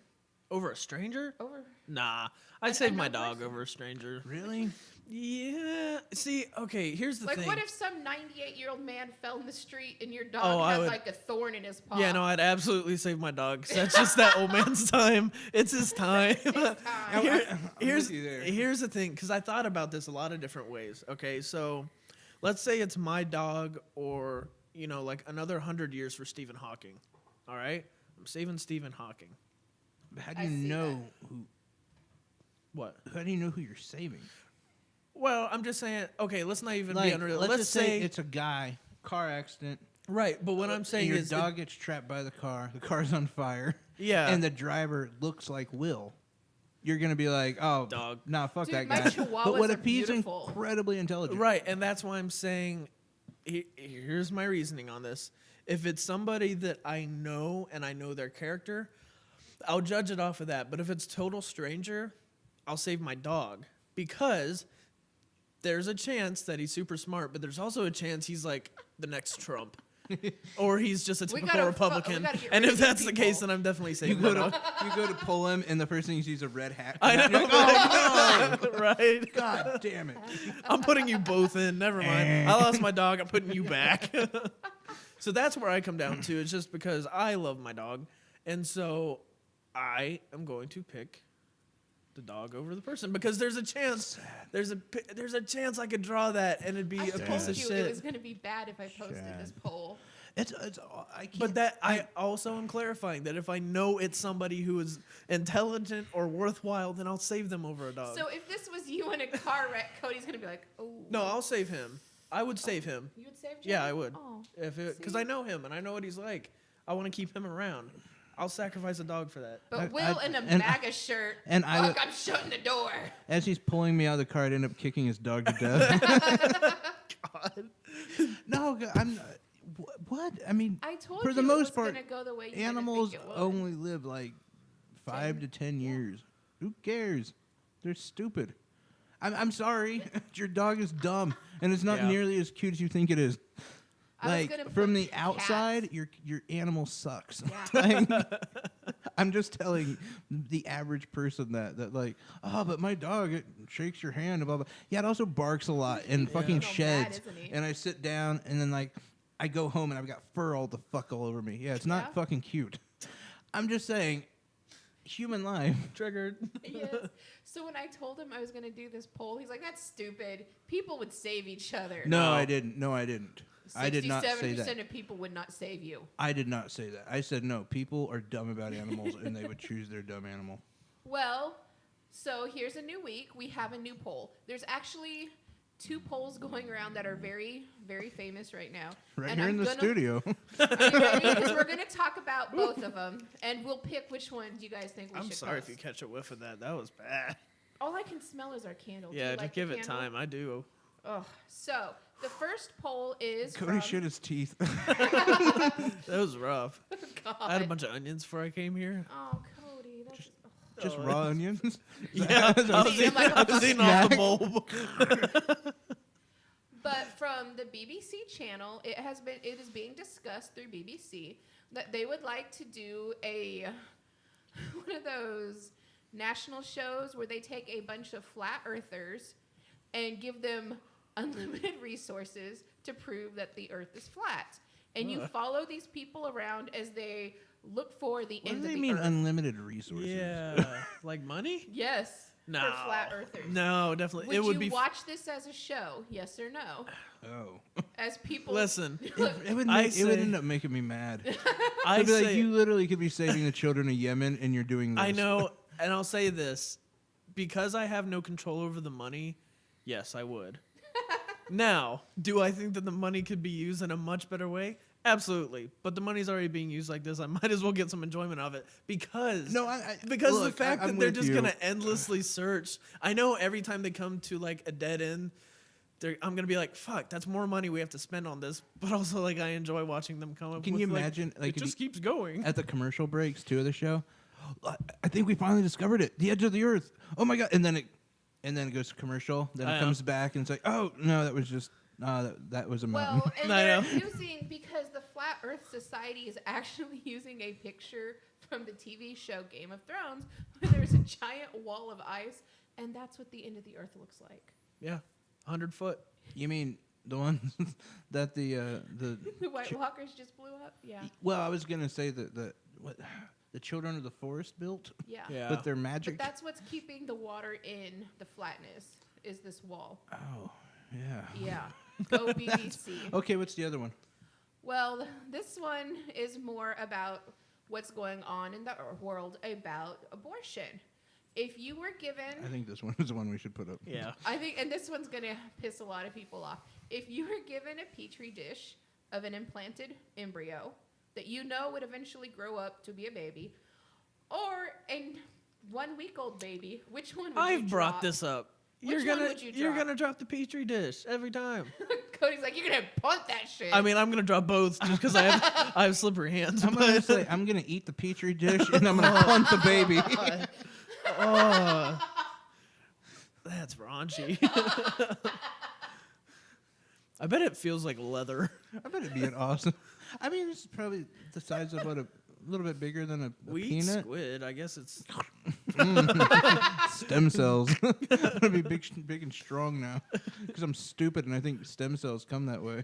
Over a stranger? Over. Nah, I'd An save my unknown dog person. over a stranger. Really? Yeah. See, okay, here's the Like, thing. what if some 98-year-old man fell in the street and your dog Oh, I had would- like a thorn in his paw? Yeah, no, I'd absolutely save my dog. 'Cause that's just that old man's time. It's his time. It's time. Here- I'm here's with you there. here's the thing, because I thought about this a lot of different ways. Okay, so let's say it's my dog, or like another 100 years for Stephen Hawking. All right, I'm saving Stephen Hawking. How do I you see know What? How do you know who you're saving? Well, I'm just saying. Okay, let's not even be Like, unreal. let's Let's just say it's a guy, car accident. right. But what I'm saying your is, dog gets trapped by the car. The car's on fire. yeah, And the driver looks like Will. You're gonna be like, oh, Dog. nah, fuck Dude, that my guy. chihuahuas But what are if he's beautiful. incredibly intelligent? right, and that's why I'm saying. Here's my reasoning on this. If it's somebody that I know and I know their character, I'll judge it off of that. But if it's total stranger, I'll save my dog because there's a chance that he's super smart, but there's also a chance he's like the next Trump. Or he's just a We typical gotta we Republican. gotta get And rid if of these that's the case, people. then I'm definitely You saving go my to dog. you go to pull him, and the first thing you see is a red hat. I know. You're like, oh no! Right? God damn it! I'm putting you both in. Never mind. I lost my dog. I'm putting you back. So that's where I come down to. It's just because I love my dog. And so I am going to pick the dog over the person because there's a chance. There's a chance I could draw that and it'd be I a told piece of you it shit. was going to be bad if I posted Sad. this poll. It's I can't. But that I also am clarifying that if I know it's somebody who is intelligent or worthwhile, then I'll save them over a dog. So if this was you in a car wreck, Cody's going to be like, oh. No, I'll save him. I would save him. You would save Jimmy? Yeah, I would. Oh. Because See? I know him and I know what he's like. I want to keep him around. I'll sacrifice a dog for that. But Will in a and MAGA shirt. and I Fuck, would- I'm shutting the door. As he's pulling me out of the car, I'd end up kicking his dog to death. God. No, I'm. What? I mean, I told for you the it most was part, gonna go the way you animals didn't think it would. only live like 5 to 10 years. Who cares? They're stupid. I'm sorry. Your dog is dumb, and it's not Yeah. nearly as cute as you think it is. I was Like gonna from put the cats. outside, your animal sucks. Yeah. Like, I'm just telling the average person that like, oh, but my dog it shakes your hand and blah blah. Yeah, it also barks a lot and fucking He's all mad, sheds. isn't he? And I sit down and then like I go home and I've got fur all the fuck all over me. Yeah, it's not Yeah. fucking cute. I'm just saying, human life. Triggered. Yes. So when I told him I was going to do this poll, he's like, "That's stupid. People would save each other." No, I didn't. No, I didn't. I did not say 67% that. of people would not save you. I did not say that. I said no. People are dumb about animals, and they would choose their dumb animal. Well, so here's a new week. We have a new poll. There's actually 2 polls going around that are very, very famous right now. Right And here in I'm the gonna- studio. Because we're going to talk about both of them, and we'll pick which ones you guys think we I'm should sorry post. if you catch a whiff of that. That was bad. All I can smell is our candle. Do Yeah, you just like give the it candle? time. I do. Ugh. So The first poll is Cody from, shit his teeth. That was rough. God. I had a bunch of onions before I came here. Oh, Cody, that's Just Oh, raw onions. Yeah, I was eating them like a I was eating off the bulb. But from the BBC channel, it is being discussed through BBC that they would like to do a one of those national shows where they take a bunch of flat earthers and give them unlimited resources to prove that the earth is flat. And you follow these people around as they look for the What end do of they the mean earth. unlimited resources? Yeah, like money? Yes. No, For flat earthers. No, definitely. Would it would you be. watch this as a show? Yes or no? Oh. As people Listen, It would I it would say- end up making me mad. I I'd be like, say you literally could be saving the children of Yemen, and you're doing this. I know, and I'll say this because I have no control over the money. Yes, I would. Now, do I think that the money could be used in a much better way? Absolutely. But the money's already being used like this. I might as well get some enjoyment of it because No, because look, the fact I'm that they're with just you. gonna endlessly search. I know every time they come to like a dead end, I'm gonna be like, "Fuck, that's more money we have to spend on this." But also, like, I enjoy watching them come up. Can with, you like, imagine, like, it if just you- keeps going. at the commercial breaks too of the show. I think we finally discovered it. The edge of the earth. Oh my god! And then it goes to commercial. Then I it know. comes back and it's like, oh no, that was just that was a mountain. Well, and I they're know. using because the Flat Earth Society is actually using a picture from the TV show Game of Thrones, where there's a giant wall of ice, and that's what the end of the Earth looks like. Yeah, 100 foot. You mean the ones that the The White Walkers just blew up. Yeah, well, I was gonna say that the children of the forest built, yeah. Yeah. but they're But magic. that's what's keeping the water in the flatness is this wall. Oh yeah. Yeah. Go BBC. Okay, what's the other one? Well, this one is more about what's going on in the world about abortion. If you were given, I think this one is the one we should put up. Yeah. I think, and this one's gonna piss a lot of people off. If you were given a petri dish of an implanted embryo that you know would eventually grow up to be a baby, or a 1 week old baby, which one would you I've brought drop? this up. Which You're one gonna would you you're drop? gonna drop the petri dish every time. Cody's like, you're gonna punt that shit. I mean, I'm gonna drop both just because I have slippery hands. I'm gonna but- say I'm gonna eat the petri dish and I'm gonna punt the baby. Oh, that's raunchy. I bet it feels like leather. I bet it'd be an awesome. I mean, it's probably the size of what a little bit bigger than a We eat peanut. squid. I guess it's. Stem cells. I'm gonna be big and strong now because I'm stupid and I think stem cells come that way.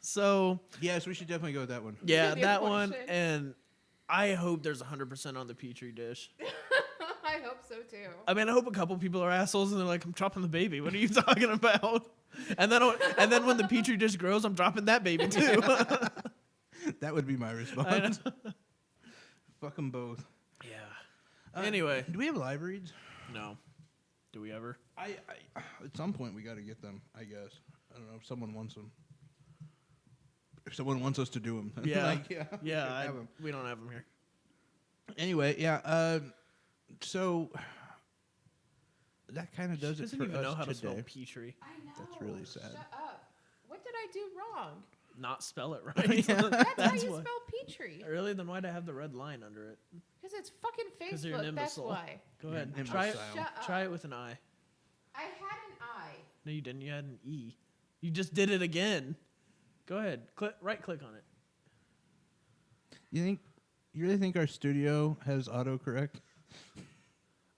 So Yes, we should definitely go with that one. yeah, The that one, abortion. and I hope there's 100% on the petri dish. I hope so too. I mean, I hope a couple people are assholes and they're like, "I'm dropping the baby. What are you talking about?" And then when the petri dish grows, I'm dropping that baby too. That would be my response. Fuck them both. Yeah. Anyway, do we have live reads? no. Do we ever? I at some point we got to get them. I guess. I don't know if someone wants them. If someone wants us to do them. Yeah. yeah. Yeah. have 'em. We don't have them here. Anyway, yeah. So that kind of does She it doesn't for even us know how to today. spell petri. I know. That's really sad. Shut up. What did I do wrong? Not spell it right. Yeah. That's, how you why. spell Petri. Really? Then why'd I have the red line under it? Because it's fucking 'Cause you're an Facebook. That's imbecile. why. Go ahead. Imbecile. Try it. Shut up. Try it with an I. I had an I. No, you didn't. You had an E. You just did it again. Go ahead. Right click on it. You really think our studio has autocorrect?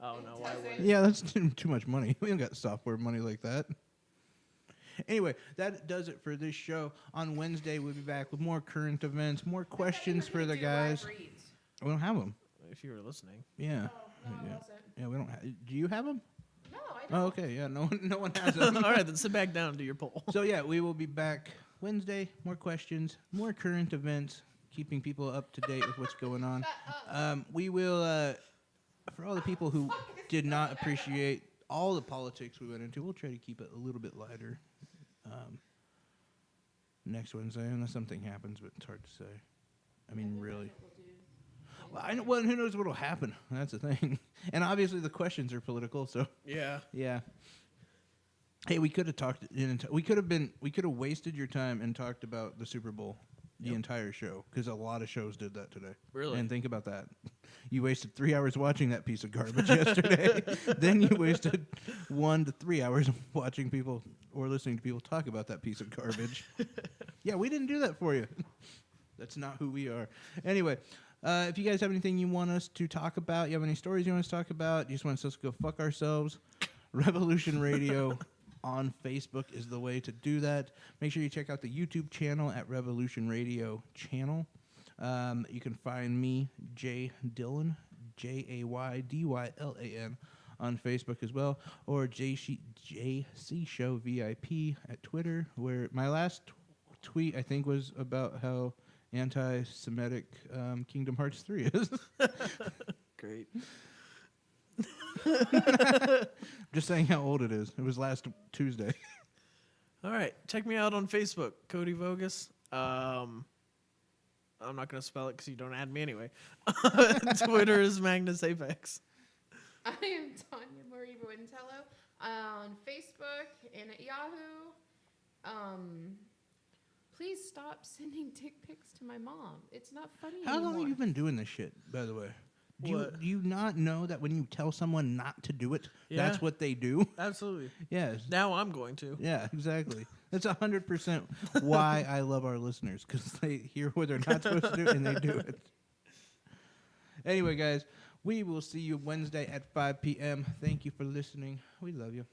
Oh no, why would it? Yeah, that's too much money. We don't got software money like that. Anyway, that does it for this show. On Wednesday, we'll be back with more current events, more questions for the guys. We don't have them. If you were listening. Yeah. Oh, no, I yeah. wasn't. Yeah, we don't. Do you have them? No, I don't. Oh, okay. Yeah, no one has them. All right, then sit back down and do your poll. So yeah, we will be back Wednesday. More questions, more current events, keeping people up to date with what's going on. We will, for all the people who did not appreciate all the politics we went into, we'll try to keep it a little bit lighter next Wednesday, unless something happens, but it's hard to say. I mean, really. Well, I know. Well, who knows what'll happen? That's the thing. And obviously, the questions are political, so Yeah. yeah. Hey, we could have talked. We could have wasted your time and talked about the Super Bowl the entire show because a lot of shows did that today. Really? And think about that. You wasted 3 hours watching that piece of garbage yesterday. Then you wasted 1 to 3 hours watching people or listening to people talk about that piece of garbage. Yeah, we didn't do that for you. That's not who we are. Anyway, if you guys have anything you want us to talk about, you have any stories you want us to talk about, you just want us to go fuck ourselves, Revolution Radio on Facebook is the way to do that. Make sure you check out the YouTube channel at Revolution Radio Channel. You can find me, Jay Dillon, JAYDYLAN, on Facebook as well, or JC Show VIP at Twitter, where my last tweet, I think, was about how anti-Semitic Kingdom Hearts 3 is. Great. Just saying how old it is. It was last Tuesday. All right, check me out on Facebook, Cody Vogus. I'm not gonna spell it because you don't add me anyway. Twitter is Magnus Apex. I am Tanya Marie Buentello on Facebook and at Yahoo. Please stop sending dick pics to my mom. It's not funny How anymore. long have you been doing this shit, by the way? Do What? you not know that when you tell someone not to do it, Yeah. that's what they do? Absolutely. Yes. Now I'm going to. Yeah, exactly. That's 100% why I love our listeners, because they hear what they're not supposed to do and they do it. Anyway, guys, we will see you Wednesday at 5 p.m. Thank you for listening. We love you.